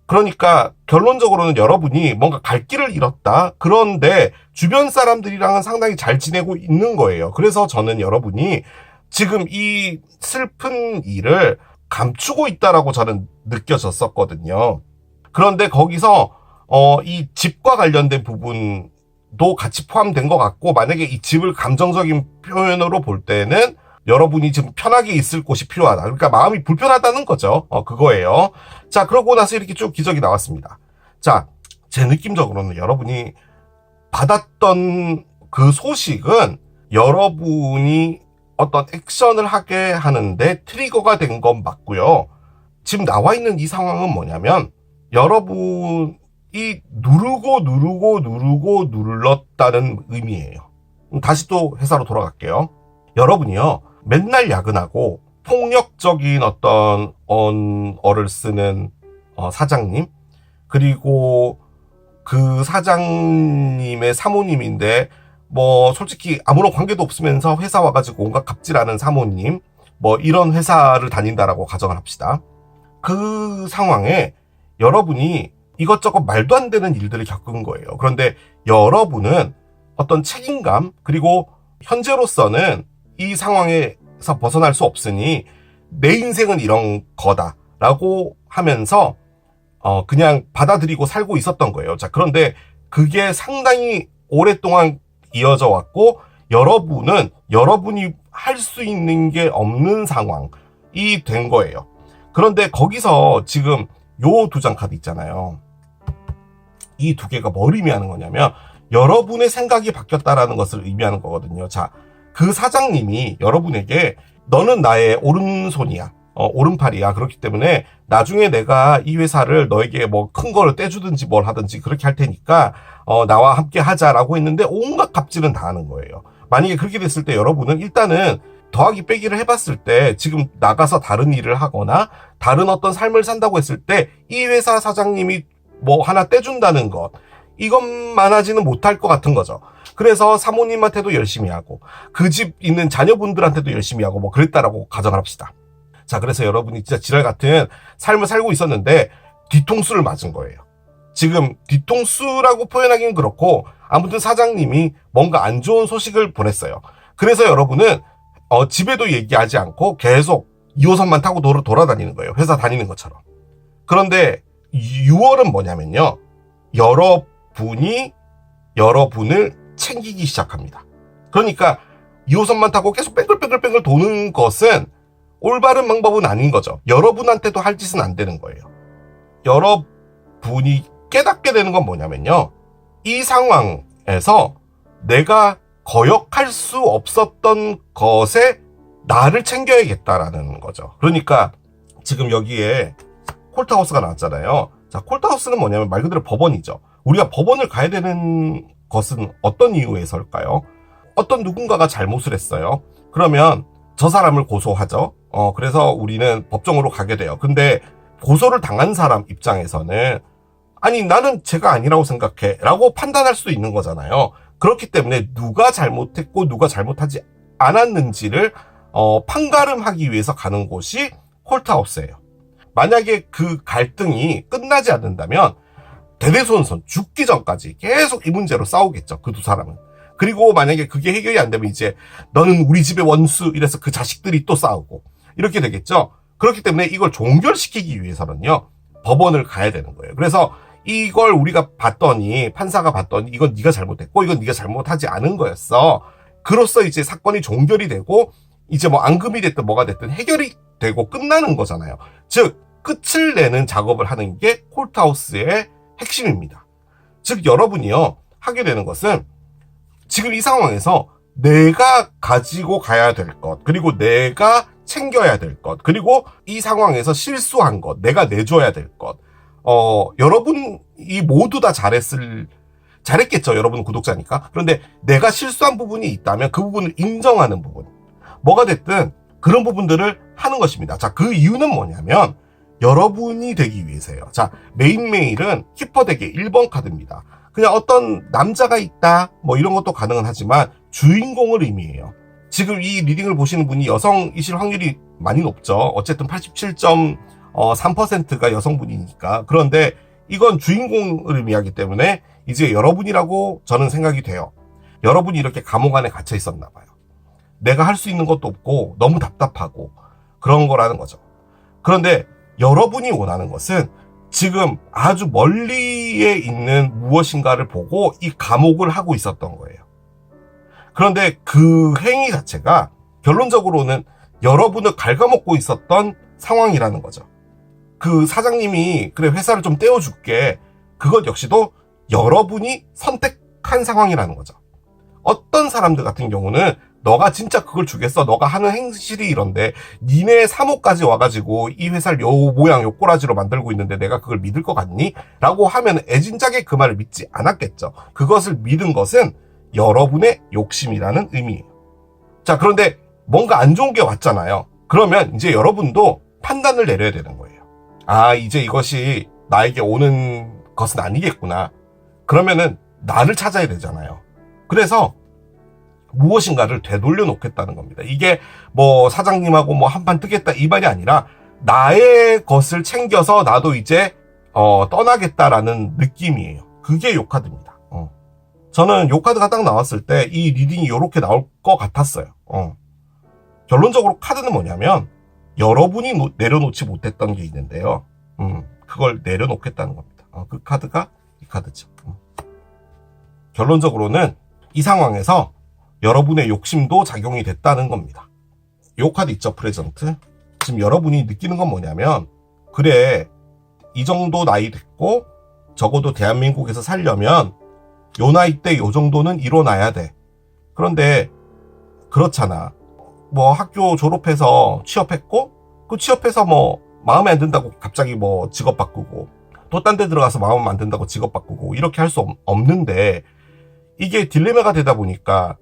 그러니까 결론적으로는 여러분이 뭔가 갈 길을 잃었다. 그런데 주변 사람들이랑은 상당히 잘 지내고 있는 거예요. 그래서 저는 여러분이 지금 이 슬픈 일을 감추고 있다라고 저는 느껴졌었거든요. 그런데 거기서 이 집과 관련된 부분도 같이 포함된 것 같고, 만약에 이 집을 감정적인 표현으로 볼 때는 여러분이 지금 편하게 있을 곳이 필요하다. 그러니까 마음이 불편하다는 거죠. 그거예요. 자, 그러고 나서 이렇게 쭉 기적이 나왔습니다. 자, 제 느낌적으로는 여러분이 받았던 그 소식은 여러분이 어떤 액션을 하게 하는데 트리거가 된 건 맞고요. 지금 나와 있는 이 상황은 뭐냐면 여러분이 누르고 눌렀다는 의미예요. 다시 또 회사로 돌아갈게요. 여러분이요, 맨날 야근하고 폭력적인 어떤 언어를 쓰는 사장님, 그리고 그 사장님의 사모님인데 뭐 솔직히 아무런 관계도 없으면서 회사 와가지고 온갖 갑질하는 사모님, 뭐 이런 회사를 다닌다라고 가정을 합시다. 그 상황에 여러분이 이것저것 말도 안 되는 일들을 겪은 거예요. 그런데 여러분은 어떤 책임감, 그리고 현재로서는 이 상황에서 벗어날 수 없으니 내 인생은 이런 거다라고 하면서 그냥 받아들이고 살고 있었던 거예요. 자, 그런데 그게 상당히 오랫동안 이어져 왔고, 여러분은 여러분이 할 수 있는 게 없는 상황이 된 거예요. 그런데 거기서 지금 요 두 장 카드 있잖아요. 이 두 개가 뭘 의미하는 거냐면 여러분의 생각이 바뀌었다라는 것을 의미하는 거거든요. 자, 그 사장님이 여러분에게 너는 나의 오른손이야, 오른팔이야. 그렇기 때문에 나중에 내가 이 회사를 너에게 뭐 큰 거를 떼주든지 뭘 하든지 그렇게 할 테니까 나와 함께 하자라고 했는데 온갖 갑질은 다 하는 거예요. 만약에 그렇게 됐을 때 여러분은 일단은 더하기 빼기를 해봤을 때 지금 나가서 다른 일을 하거나 다른 어떤 삶을 산다고 했을 때 이 회사 사장님이 뭐 하나 떼준다는 것, 이것만 하지는 못할 것 같은 거죠. 그래서 사모님한테도 열심히 하고 그 집 있는 자녀분들한테도 열심히 하고 뭐 그랬다라고 가정을 합시다. 자, 그래서 여러분이 진짜 지랄 같은 삶을 살고 있었는데 뒤통수를 맞은 거예요. 지금 뒤통수라고 표현하기는 그렇고 아무튼 사장님이 뭔가 안 좋은 소식을 보냈어요. 그래서 여러분은 집에도 얘기하지 않고 계속 2호선만 타고 돌아다니는 거예요. 회사 다니는 것처럼. 그런데 6월은 뭐냐면요, 여러분이 여러분을 챙기기 시작합니다. 그러니까 2호선만 타고 계속 뺑글뺑글 도는 것은 올바른 방법은 아닌 거죠. 여러분한테도 할 짓은 안 되는 거예요. 여러분이 깨닫게 되는 건 뭐냐면요, 이 상황에서 내가 거역할 수 없었던 것에 나를 챙겨야겠다라는 거죠. 그러니까 지금 여기에 콜트하우스가 나왔잖아요. 자, 콜트하우스는 뭐냐면 말 그대로 법원이죠. 우리가 법원을 가야 되는 것은 어떤 이유에서일까요? 어떤 누군가가 잘못을 했어요. 그러면 저 사람을 고소하죠. 그래서 우리는 법정으로 가게 돼요. 근데 고소를 당한 사람 입장에서는 아니 나는 제가 아니라고 생각해 라고 판단할 수 있는 거잖아요. 그렇기 때문에 누가 잘못했고 누가 잘못하지 않았는지를 판가름하기 위해서 가는 곳이 콜트하우스예요. 만약에 그 갈등이 끝나지 않는다면 대대손손 죽기 전까지 계속 이 문제로 싸우겠죠. 그 두 사람은. 그리고 만약에 그게 해결이 안 되면 이제 너는 우리 집의 원수 이래서 그 자식들이 또 싸우고 이렇게 되겠죠. 그렇기 때문에 이걸 종결시키기 위해서는요, 법원을 가야 되는 거예요. 그래서 이걸 우리가 봤더니, 판사가 봤더니 이건 네가 잘못했고 이건 네가 잘못하지 않은 거였어. 그로써 이제 사건이 종결이 되고 이제 뭐 앙금이 됐든 뭐가 됐든 해결이 되고 끝나는 거잖아요. 즉 끝을 내는 작업을 하는 게 콜트하우스의 핵심입니다. 즉 여러분이요 하게 되는 것은 지금 이 상황에서 내가 가지고 가야 될 것, 그리고 내가 챙겨야 될 것, 그리고 이 상황에서 실수한 것, 내가 내줘야 될 것, 여러분이 모두 다 잘했겠죠. 여러분 구독자니까. 그런데 내가 실수한 부분이 있다면 그 부분을 인정하는 부분, 뭐가 됐든 그런 부분들을 하는 것입니다. 자, 그 이유는 뭐냐면 여러분이 되기 위해서예요. 자, 메인은 키퍼덱의 1번 카드입니다. 그냥 어떤 남자가 있다 뭐 이런 것도 가능은 하지만 주인공을 의미해요. 지금 이 리딩을 보시는 분이 여성이실 확률이 많이 높죠. 어쨌든 87점 3%가 여성분이니까. 그런데 이건 주인공을 의미하기 때문에 이제 여러분이라고 저는 생각이 돼요. 여러분이 이렇게 감옥 안에 갇혀 있었나 봐요. 내가 할 수 있는 것도 없고 너무 답답하고 그런 거라는 거죠. 그런데 여러분이 원하는 것은 지금 아주 멀리에 있는 무엇인가를 보고 이 감옥을 하고 있었던 거예요. 그런데 그 행위 자체가 결론적으로는 여러분을 갉아먹고 있었던 상황이라는 거죠. 그 사장님이 그래 회사를 좀 떼어줄게. 그것 역시도 여러분이 선택한 상황이라는 거죠. 어떤 사람들 같은 경우는 너가 진짜 그걸 주겠어. 너가 하는 행실이 이런데 니네 사모까지 와가지고 이 회사를 요 모양 요 꼬라지로 만들고 있는데 내가 그걸 믿을 것 같니? 라고 하면 애진작에 그 말을 믿지 않았겠죠. 그것을 믿은 것은 여러분의 욕심이라는 의미예요. 자, 그런데 뭔가 안 좋은 게 왔잖아요. 그러면 이제 여러분도 판단을 내려야 되는 거예요. 아, 이제 이것이 나에게 오는 것은 아니겠구나. 그러면은 나를 찾아야 되잖아요. 그래서 무엇인가를 되돌려 놓겠다는 겁니다. 이게 뭐 사장님하고 뭐 한판 뜨겠다 이 말이 아니라 나의 것을 챙겨서 나도 이제 떠나겠다라는 느낌이에요. 그게 요카드입니다. 저는 요카드가 딱 나왔을 때 이 리딩이 이렇게 나올 것 같았어요. 결론적으로 카드는 뭐냐면 여러분이 내려놓지 못했던 게 있는데요. 그걸 내려놓겠다는 겁니다. 그 카드가 이 카드죠. 결론적으로는 이 상황에서 여러분의 욕심도 작용이 됐다는 겁니다. 요 카드 있죠, 프레젠트. 지금 여러분이 느끼는 건 뭐냐면 그래, 이 정도 나이 됐고 적어도 대한민국에서 살려면 요 나이 때 요 정도는 이뤄놔야 돼. 그런데 그렇잖아. 뭐 학교 졸업해서 취업했고 그 취업해서 뭐 마음에 안 든다고 갑자기 뭐 직업 바꾸고 또 딴 데 들어가서 마음 안 든다고 직업 바꾸고 이렇게 할 수 없는데 이게 딜레마가 되다 보니까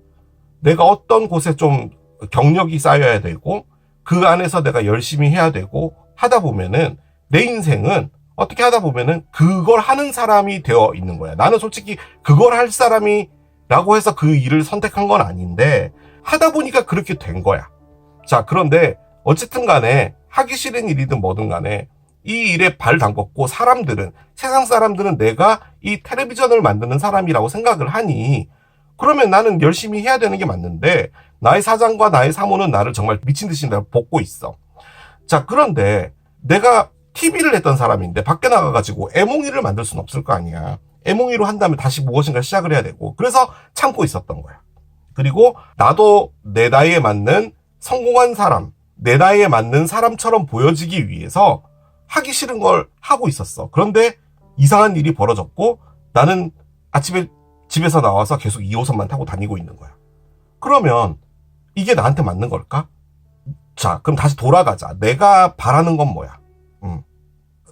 내가 어떤 곳에 좀 경력이 쌓여야 되고 그 안에서 내가 열심히 해야 되고 하다 보면은 내 인생은 어떻게 하다 보면은 그걸 하는 사람이 되어 있는 거야. 나는 솔직히 그걸 할 사람이라고 해서 그 일을 선택한 건 아닌데 하다 보니까 그렇게 된 거야. 자, 그런데 어쨌든 간에 하기 싫은 일이든 뭐든 간에 이 일에 발 담궜고 세상 사람들은 내가 이 텔레비전을 만드는 사람이라고 생각을 하니 그러면 나는 열심히 해야 되는 게 맞는데 나의 사장과 나의 사모는 나를 정말 미친 듯이 나를 볶고 있어. 자, 그런데 내가 TV를 했던 사람인데 밖에 나가가지고 애몽이를 만들 수는 없을 거 아니야. 애몽이로 한 다음에 다시 무엇인가 시작을 해야 되고 그래서 참고 있었던 거야. 그리고 나도 내 나이에 맞는 성공한 사람, 내 나이에 맞는 사람처럼 보여지기 위해서 하기 싫은 걸 하고 있었어. 그런데 이상한 일이 벌어졌고 나는 아침에 집에서 나와서 계속 2호선만 타고 다니고 있는 거야. 그러면 이게 나한테 맞는 걸까? 자, 그럼 다시 돌아가자. 내가 바라는 건 뭐야?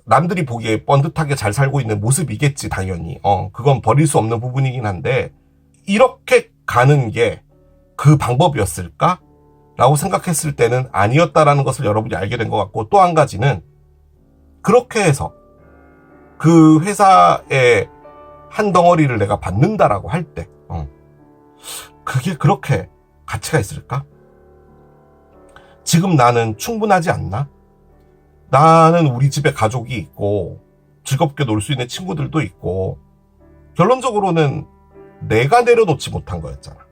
남들이 보기에 번듯하게 잘 살고 있는 모습이겠지, 당연히. 그건 버릴 수 없는 부분이긴 한데 이렇게 가는 게 그 방법이었을까? 라고 생각했을 때는 아니었다라는 것을 여러분이 알게 된 것 같고 또 한 가지는 그렇게 해서 그 회사의 한 덩어리를 내가 받는다라고 할 때 그게 그렇게 가치가 있을까? 지금 나는 충분하지 않나? 나는 우리 집에 가족이 있고 즐겁게 놀 수 있는 친구들도 있고 결론적으로는 내가 내려놓지 못한 거였잖아.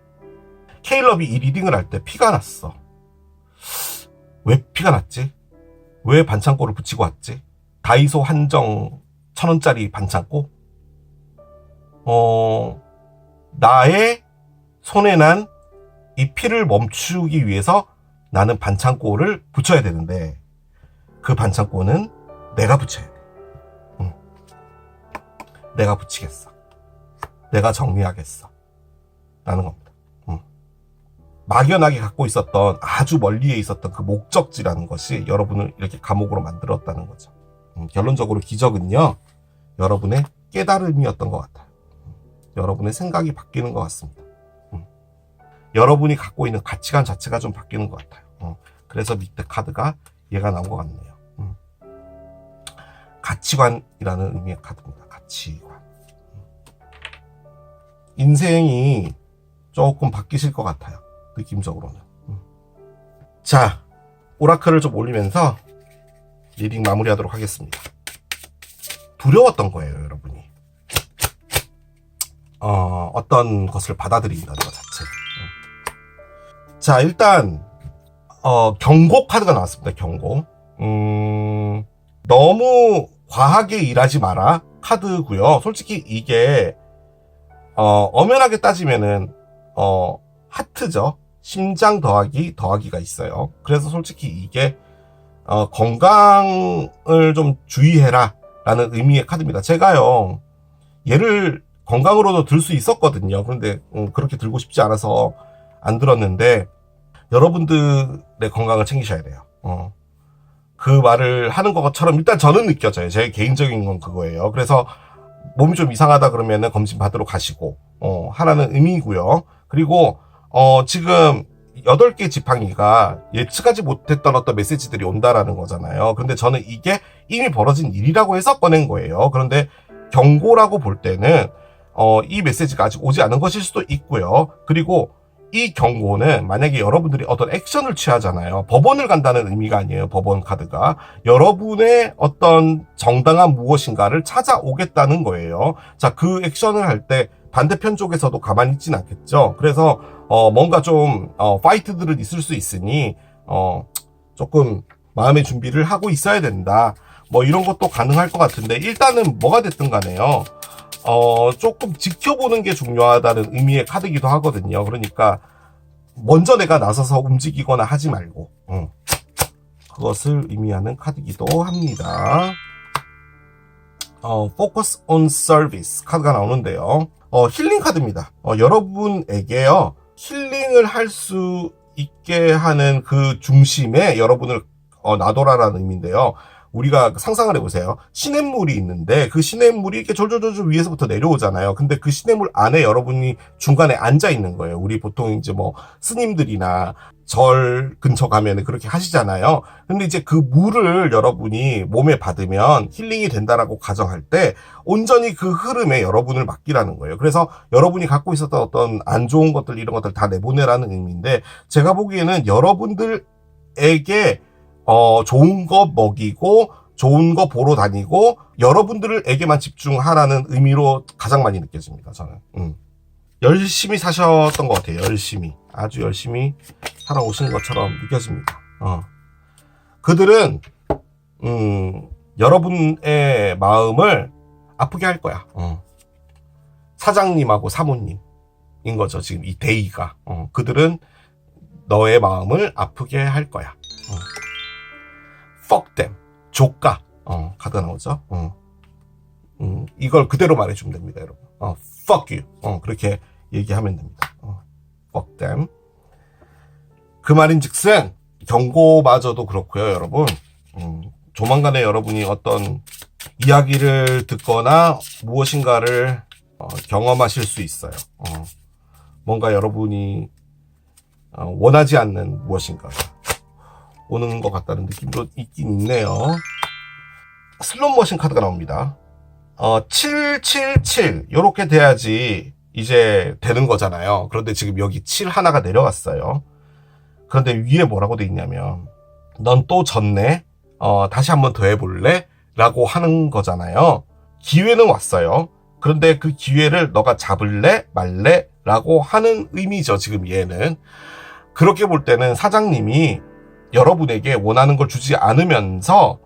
케일럽이 이 리딩을 할 때 피가 났어. 왜 피가 났지? 왜 반창고를 붙이고 왔지? 다이소 한정 1,000원짜리 반창고? 나의 손에 난 이 피를 멈추기 위해서 나는 반창고를 붙여야 되는데 그 반창고는 내가 붙여야 돼. 내가 붙이겠어. 내가 정리하겠어. 라는 겁니다. 막연하게 갖고 있었던 아주 멀리에 있었던 그 목적지라는 것이 여러분을 이렇게 감옥으로 만들었다는 거죠. 결론적으로 기적은요, 여러분의 깨달음이었던 것 같아요. 여러분의 생각이 바뀌는 것 같습니다. 여러분이 갖고 있는 가치관 자체가 좀 바뀌는 것 같아요. 그래서 밑에 카드가 얘가 나온 것 같네요. 가치관이라는 의미의 카드입니다. 가치관. 인생이 조금 바뀌실 것 같아요. 느낌적으로는. 자, 오라클을 좀 올리면서 리딩 마무리하도록 하겠습니다. 두려웠던 거예요, 여러분이. 어떤 것을 받아들인다는 것 자체. 자, 일단 경고 카드가 나왔습니다. 경고. 너무 과하게 일하지 마라 카드고요. 솔직히 이게 엄연하게 따지면은 하트죠. 심장 더하기가 있어요. 그래서 솔직히 이게 건강을 좀 주의해라 라는 의미의 카드입니다. 제가요 얘를 건강으로도 들 수 있었거든요. 그런데 그렇게 들고 싶지 않아서 안 들었는데, 여러분들의 건강을 챙기셔야 돼요. 그 말을 하는 것처럼 일단 저는 느껴져요. 제 개인적인 건 그거예요. 그래서 몸이 좀 이상하다 그러면은 검진 받으러 가시고 하라는 의미고요. 그리고 지금 8개 지팡이가 예측하지 못했던 어떤 메시지들이 온다라는 거잖아요. 그런데 저는 이게 이미 벌어진 일이라고 해서 꺼낸 거예요. 그런데 경고라고 볼 때는 이 메시지가 아직 오지 않은 것일 수도 있고요. 그리고 이 경고는 만약에 여러분들이 어떤 액션을 취하잖아요. 법원을 간다는 의미가 아니에요. 법원 카드가. 여러분의 어떤 정당한 무엇인가를 찾아오겠다는 거예요. 자, 그 액션을 할 때 반대편 쪽에서도 가만히 있진 않겠죠. 그래서 뭔가 좀 파이트들은 있을 수 있으니 조금 마음의 준비를 하고 있어야 된다. 뭐 이런 것도 가능할 것 같은데, 일단은 뭐가 됐든 간에요. 조금 지켜보는 게 중요하다는 의미의 카드이기도 하거든요. 그러니까 먼저 내가 나서서 움직이거나 하지 말고 그것을 의미하는 카드이기도 합니다. Focus on Service 카드가 나오는데요. 힐링 카드입니다. 여러분에게요 힐링을 할 수 있게 하는 그 중심에 여러분을 놔둬라라는 의미인데요. 우리가 상상을 해보세요. 시냇물이 있는데 그 시냇물이 이렇게 졸졸졸 위에서부터 내려오잖아요. 근데 그 시냇물 안에 여러분이 중간에 앉아 있는 거예요. 우리 보통 이제 뭐 스님들이나 절 근처 가면 그렇게 하시잖아요. 근데 이제 그 물을 여러분이 몸에 받으면 힐링이 된다라고 가정할 때 온전히 그 흐름에 여러분을 맡기라는 거예요. 그래서 여러분이 갖고 있었던 어떤 안 좋은 것들 이런 것들 다 내보내라는 의미인데, 제가 보기에는 여러분들에게 좋은 거 먹이고 좋은 거 보러 다니고 여러분들에게만 집중하라는 의미로 가장 많이 느껴집니다. 저는 열심히 사셨던 것 같아요. 아주 열심히 살아오신 것처럼 느껴집니다. 그들은 여러분의 마음을 아프게 할 거야. 사장님하고 사모님인 거죠. 지금 이 데이가. 그들은 너의 마음을 아프게 할 거야. Fuck them. 조까. 카드가 나오죠. 이걸 그대로 말해주면 됩니다, 여러분. Fuck you. 그렇게 얘기하면 됩니다. Fuck them. 그 말인즉슨 경고마저도 그렇고요, 여러분. 조만간에 여러분이 어떤 이야기를 듣거나 무엇인가를 경험하실 수 있어요. 뭔가 여러분이 원하지 않는 무엇인가 오는 것 같다는 느낌도 있긴 있네요. 슬롯머신 카드가 나옵니다. 777 요렇게 돼야지 이제 되는 거잖아요. 그런데 지금 여기 7 하나가 내려왔어요. 그런데 위에 뭐라고 돼 있냐면 넌 또 졌네, 다시 한번 더 해볼래? 라고 하는 거잖아요. 기회는 왔어요. 그런데 그 기회를 너가 잡을래 말래? 라고 하는 의미죠. 지금 얘는 그렇게 볼 때는 사장님이 여러분에게 원하는 걸 주지 않으면서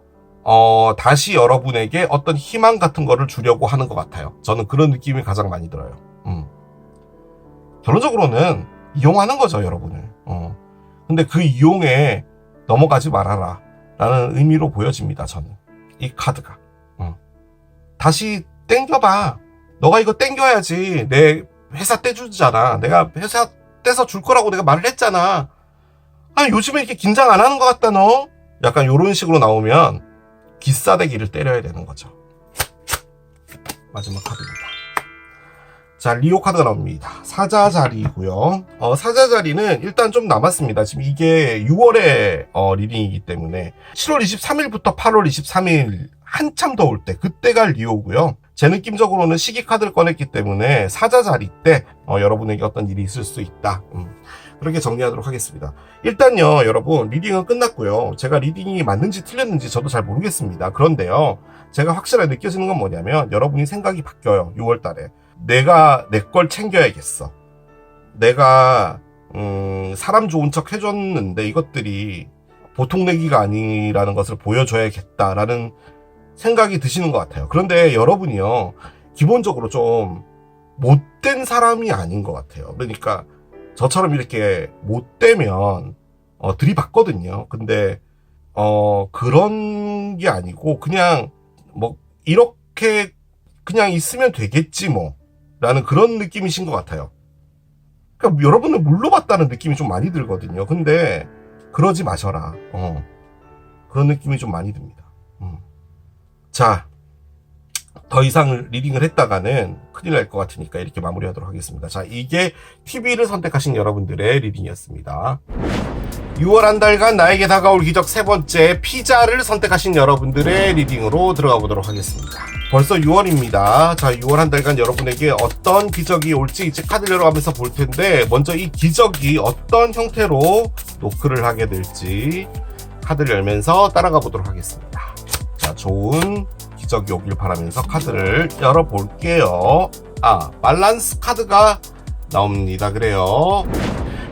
다시 여러분에게 어떤 희망 같은 거를 주려고 하는 것 같아요. 저는 그런 느낌이 가장 많이 들어요. 결론적으로는 이용하는 거죠, 여러분을. 근데 그 이용에 넘어가지 말아라 라는 의미로 보여집니다. 저는 이 카드가 다시 땡겨봐. 너가 이거 땡겨야지 내 회사 떼주잖아. 내가 회사 떼서 줄 거라고 내가 말을 했잖아. 요즘에 이렇게 긴장 안 하는 것 같다 너? 약간 요런 식으로 나오면 기싸대기를 때려야 되는 거죠. 마지막 카드입니다. 자, 리오 카드가 나옵니다. 사자 자리이고요. 사자 자리는 일단 좀 남았습니다. 지금 이게 6월에 리딩이기 때문에 7월 23일부터 8월 23일 한참 더울 때 그때가 리오고요. 제 느낌적으로는 시기 카드를 꺼냈기 때문에 사자 자리 때 여러분에게 어떤 일이 있을 수 있다. 그렇게 정리하도록 하겠습니다. 일단요, 여러분, 리딩은 끝났고요. 제가 리딩이 맞는지 틀렸는지 저도 잘 모르겠습니다. 그런데요, 제가 확실하게 느껴지는 건 뭐냐면, 여러분이 생각이 바뀌어요. 6월 달에. 내가 내 걸 챙겨야겠어. 내가 사람 좋은 척 해줬는데 이것들이 보통 내기가 아니라는 것을 보여줘야겠다라는 생각이 드시는 것 같아요. 그런데 여러분이요, 기본적으로 좀 못된 사람이 아닌 것 같아요. 그러니까 저처럼 이렇게 못되면 들이받거든요. 근데 그런 게 아니고 그냥 뭐 이렇게 그냥 있으면 되겠지 뭐 라는 그런 느낌이신 것 같아요. 그러니까 여러분을 물러봤다는 느낌이 좀 많이 들거든요. 근데 그러지 마셔라. 그런 느낌이 좀 많이 듭니다. 자, 더 이상 리딩을 했다가는 큰일 날 것 같으니까 이렇게 마무리하도록 하겠습니다. 자, 이게 TV를 선택하신 여러분들의 리딩이었습니다. 6월 한 달간 나에게 다가올 기적 세 번째, 피자를 선택하신 여러분들의 리딩으로 들어가 보도록 하겠습니다. 벌써 6월입니다. 자, 6월 한 달간 여러분에게 어떤 기적이 올지 이제 카드를 열어가면서 볼 텐데, 먼저 이 기적이 어떤 형태로 노크를 하게 될지 카드를 열면서 따라가 보도록 하겠습니다. 자, 좋은 기적이 오길 바라면서 카드를 열어볼게요. 밸런스 카드가 나옵니다. 그래요.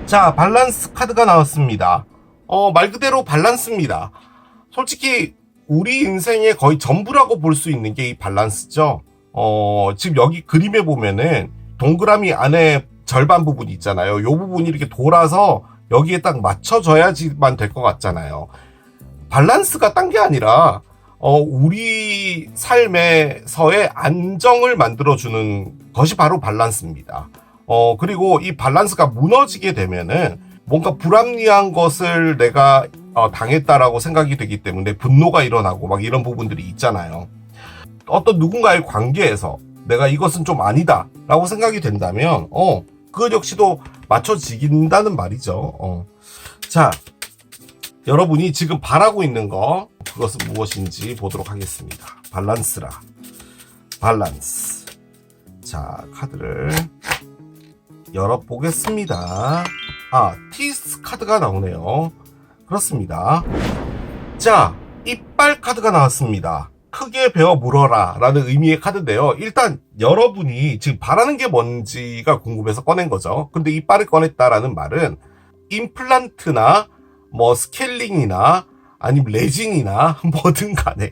자, 밸런스 카드가 나왔습니다. 말 그대로 밸런스입니다. 솔직히 우리 인생의 거의 전부라고 볼 수 있는 게 이 밸런스죠. 지금 여기 그림에 보면은 동그라미 안에 절반 부분이 있잖아요. 이 부분이 이렇게 돌아서 여기에 딱 맞춰져야지만 될 것 같잖아요. 밸런스가 딴 게 아니라 우리 삶에서의 안정을 만들어주는 것이 바로 밸런스입니다. 그리고 이 밸런스가 무너지게 되면은 뭔가 불합리한 것을 내가 당했다라고 생각이 되기 때문에 분노가 일어나고 막 이런 부분들이 있잖아요. 어떤 누군가의 관계에서 내가 이것은 좀 아니다 라고 생각이 된다면 그것 역시도 맞춰지긴다는 말이죠. 자, 여러분이 지금 바라고 있는 거, 그것은 무엇인지 보도록 하겠습니다. 밸런스라. 밸런스. 자, 카드를 열어보겠습니다. 티스 카드가 나오네요. 그렇습니다. 자, 이빨 카드가 나왔습니다. 크게 베어 물어라 라는 의미의 카드인데요. 일단 여러분이 지금 바라는 게 뭔지가 궁금해서 꺼낸 거죠. 근데 이빨을 꺼냈다라는 말은 임플란트나 뭐 스케일링이나 아니면 레진이나 뭐든 간에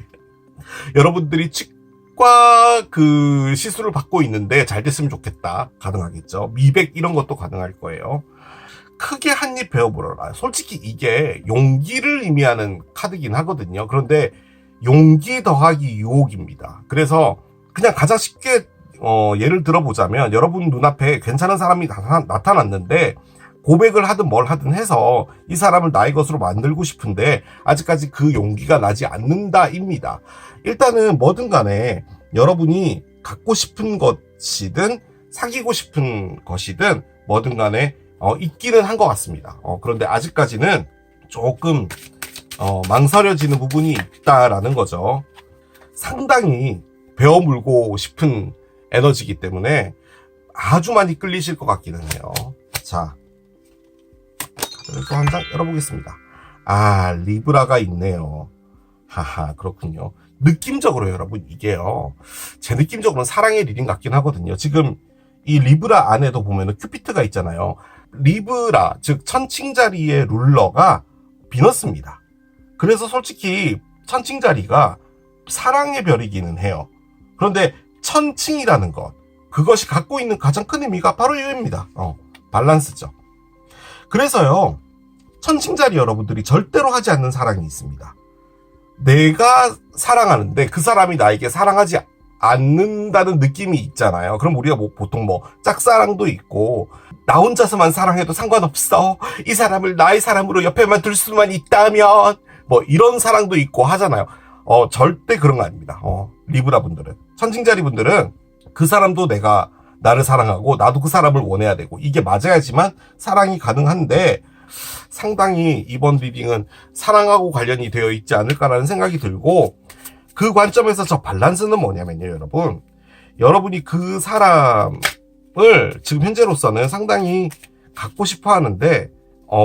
여러분들이 치과 그 시술을 받고 있는데 잘 됐으면 좋겠다. 가능하겠죠. 미백 이런 것도 가능할 거예요. 크게 한 입 베어 물어라. 솔직히 이게 용기를 의미하는 카드긴 하거든요. 그런데 용기 더하기 유혹입니다. 그래서 그냥 가장 쉽게 예를 들어보자면, 여러분 눈앞에 괜찮은 사람이 나타났는데 고백을 하든 뭘 하든 해서 이 사람을 나의 것으로 만들고 싶은데 아직까지 그 용기가 나지 않는다입니다. 일단은 뭐든 간에 여러분이 갖고 싶은 것이든 사귀고 싶은 것이든 뭐든 간에 있기는 한 것 같습니다. 그런데 아직까지는 조금 망설여지는 부분이 있다라는 거죠. 상당히 베어물고 싶은 에너지이기 때문에 아주 많이 끌리실 것 같기는 해요. 자, 또 한 장 열어보겠습니다. 리브라가 있네요. 하하, 그렇군요. 느낌적으로 여러분, 이게요, 제 느낌적으로는 사랑의 리딩 같긴 하거든요. 지금 이 리브라 안에도 보면은 큐피트가 있잖아요. 리브라, 즉 천칭자리의 룰러가 비너스입니다. 그래서 솔직히 천칭자리가 사랑의 별이기는 해요. 그런데 천칭이라는 것, 그것이 갖고 있는 가장 큰 의미가 바로 이겁니다. 밸런스죠. 그래서요, 천칭자리 여러분들이 절대로 하지 않는 사랑이 있습니다. 내가 사랑하는데 그 사람이 나에게 사랑하지 않는다는 느낌이 있잖아요. 그럼 우리가 보통 짝사랑도 있고, 나 혼자서만 사랑해도 상관없어, 이 사람을 나의 사람으로 옆에만 둘 수만 있다면, 이런 사랑도 있고 하잖아요. 절대 그런 거 아닙니다. 리브라 분들은, 천칭자리 분들은 그 사람도 나를 사랑하고 나도 그 사람을 원해야 되고, 이게 맞아야지만 사랑이 가능한데, 상당히 이번 리딩은 사랑하고 관련이 되어 있지 않을까라는 생각이 들고, 그 관점에서 저 밸런스는 뭐냐면요, 여러분이 그 사람을 지금 현재로서는 상당히 갖고 싶어 하는데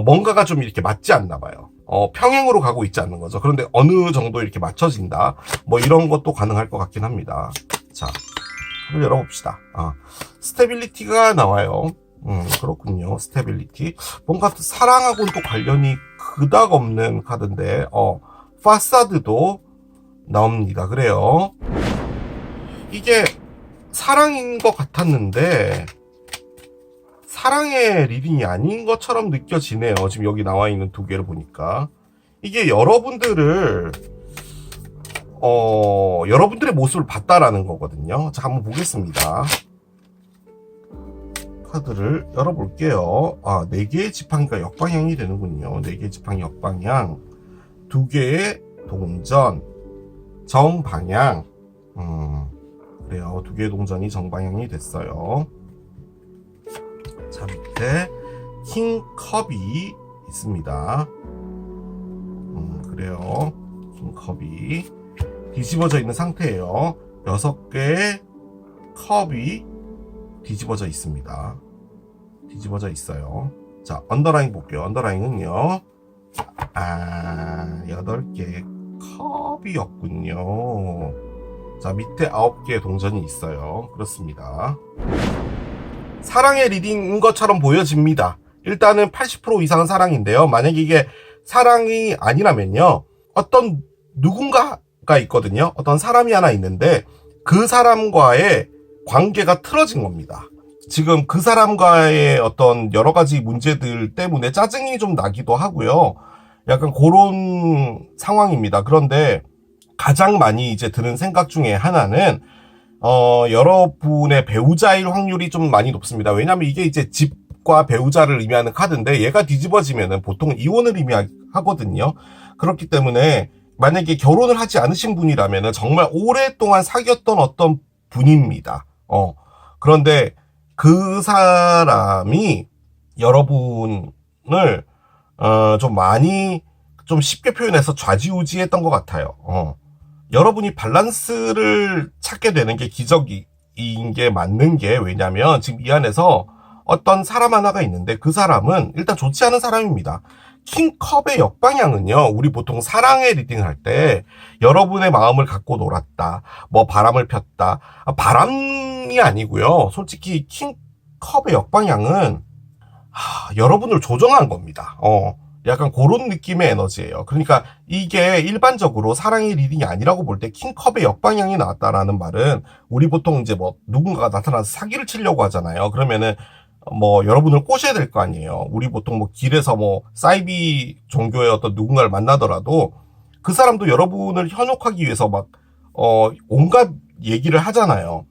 뭔가가 좀 이렇게 맞지 않나 봐요. 평행으로 가고 있지 않는 거죠. 그런데 어느 정도 이렇게 맞춰진다. 뭐 이런 것도 가능할 것 같긴 합니다. 자, 한번 열어봅시다. 스테빌리티가 나와요. 그렇군요. 스테빌리티. 뭔가 사랑하고는 또 관련이 그닥 없는 카드인데, 파사드도 나옵니다. 그래요. 이게 사랑인 것 같았는데, 사랑의 리딩이 아닌 것처럼 느껴지네요. 지금 여기 나와 있는 두 개를 보니까. 이게 여러분들의 모습을 봤다라는 거거든요. 자, 한번 보겠습니다. 카드를 열어볼게요. 4개의 지팡이가 역방향이 되는군요. 4개의 지팡이 역방향, 2개의 동전, 정방향. 그래요. 2개의 동전이 정방향이 됐어요. 자, 밑에 킹컵이 있습니다. 그래요. 킹컵이 뒤집어져 있는 상태예요. 6개의 컵이 뒤집어져 있습니다. 뒤집어져 있어요. 자, 언더라인 볼게요. 언더라인은요. 8개의 컵이었군요. 자, 밑에 9개의 동전이 있어요. 그렇습니다. 사랑의 리딩인 것처럼 보여집니다. 일단은 80% 이상은 사랑인데요. 만약에 이게 사랑이 아니라면요. 어떤 누군가가 있거든요. 어떤 사람이 하나 있는데 그 사람과의 관계가 틀어진 겁니다. 지금 그 사람과의 어떤 여러 가지 문제들 때문에 짜증이 좀 나기도 하고요. 약간 그런 상황입니다. 그런데 가장 많이 이제 드는 생각 중에 하나는 여러분의 배우자일 확률이 좀 많이 높습니다. 왜냐면 이게 이제 집과 배우자를 의미하는 카드인데 얘가 뒤집어지면은 보통 이혼을 의미하거든요. 그렇기 때문에 만약에 결혼을 하지 않으신 분이라면은 정말 오랫동안 사귀었던 어떤 분입니다. 그런데 그 사람이 여러분을 좀 많이 좀 쉽게 표현해서 좌지우지했던 것 같아요. 여러분이 밸런스를 찾게 되는 게 기적인 게 맞는 게 왜냐면 지금 이 안에서 어떤 사람 하나가 있는데 그 사람은 일단 좋지 않은 사람입니다. 킹컵의 역방향은요, 우리 보통 사랑의 리딩을 할 때 여러분의 마음을 갖고 놀았다, 뭐 바람을 폈다, 바람이 아니고요. 솔직히 킹컵의 역방향은 여러분을 조정한 겁니다. 약간 그런 느낌의 에너지예요. 그러니까 이게 일반적으로 사랑의 리딩이 아니라고 볼 때 킹컵의 역방향이 나왔다라는 말은 우리 보통 이제 뭐 누군가가 나타나서 사기를 치려고 하잖아요. 그러면은 뭐 여러분을 꼬셔야 될 거 아니에요. 우리 보통 뭐 길에서 뭐 사이비 종교의 어떤 누군가를 만나더라도 그 사람도 여러분을 현혹하기 위해서 막 온갖 얘기를 하잖아요.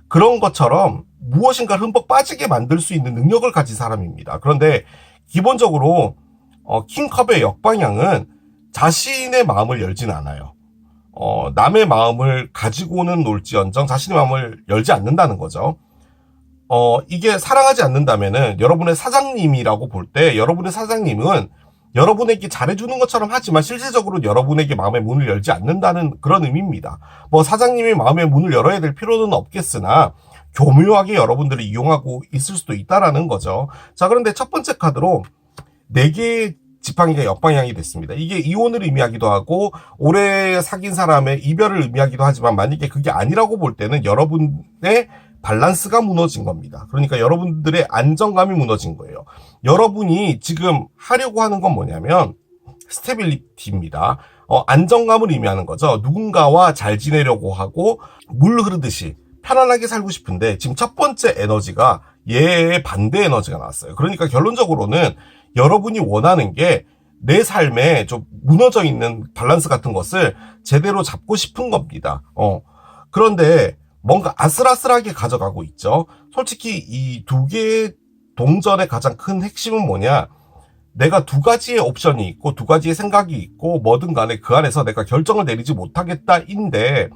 그런 것처럼 무엇인가 흠뻑 빠지게 만들 수 있는 능력을 가진 사람입니다. 그런데 기본적으로 킹컵의 역방향은 자신의 마음을 열진 않아요. 남의 마음을 가지고는 놀지언정 자신의 마음을 열지 않는다는 거죠. 이게 사랑하지 않는다면은 여러분의 사장님이라고 볼 때 여러분의 사장님은 여러분에게 잘해주는 것처럼 하지만 실질적으로 여러분에게 마음의 문을 열지 않는다는 그런 의미입니다. 뭐 사장님이 마음의 문을 열어야 될 필요는 없겠으나 교묘하게 여러분들이 이용하고 있을 수도 있다라는 거죠. 자, 그런데 첫 번째 카드로 4개의 지팡이가 역방향이 됐습니다. 이게 이혼을 의미하기도 하고 오래 사귄 사람의 이별을 의미하기도 하지만 만약에 그게 아니라고 볼 때는 여러분의 밸런스가 무너진 겁니다. 그러니까 여러분들의 안정감이 무너진 거예요. 여러분이 지금 하려고 하는 건 뭐냐면 스테빌리티입니다. 안정감을 의미하는 거죠. 누군가와 잘 지내려고 하고 물 흐르듯이 편안하게 살고 싶은데 지금 첫 번째 에너지가 얘의 반대 에너지가 나왔어요. 그러니까 결론적으로는 여러분이 원하는 게 내 삶에 좀 무너져 있는 밸런스 같은 것을 제대로 잡고 싶은 겁니다. 그런데 뭔가 아슬아슬하게 가져가고 있죠. 솔직히 이 2개의 동전의 가장 큰 핵심은 뭐냐? 내가 2가지의 옵션이 있고 2가지의 생각이 있고 뭐든 간에 그 안에서 내가 결정을 내리지 못하겠다인데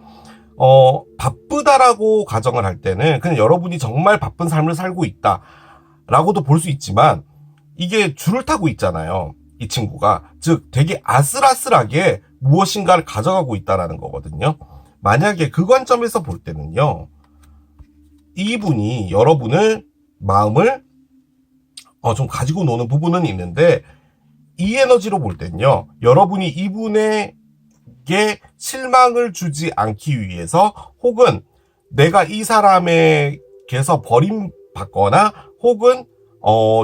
바쁘다라고 가정을 할 때는 그냥 여러분이 정말 바쁜 삶을 살고 있다라고도 볼 수 있지만 이게 줄을 타고 있잖아요. 이 친구가. 즉 되게 아슬아슬하게 무엇인가를 가져가고 있다라는 거거든요. 만약에 그 관점에서 볼 때는요, 이분이 여러분을 마음을 좀 가지고 노는 부분은 있는데, 이 에너지로 볼 땐요, 여러분이 이분에게 실망을 주지 않기 위해서, 혹은 내가 이 사람에게서 버림받거나, 혹은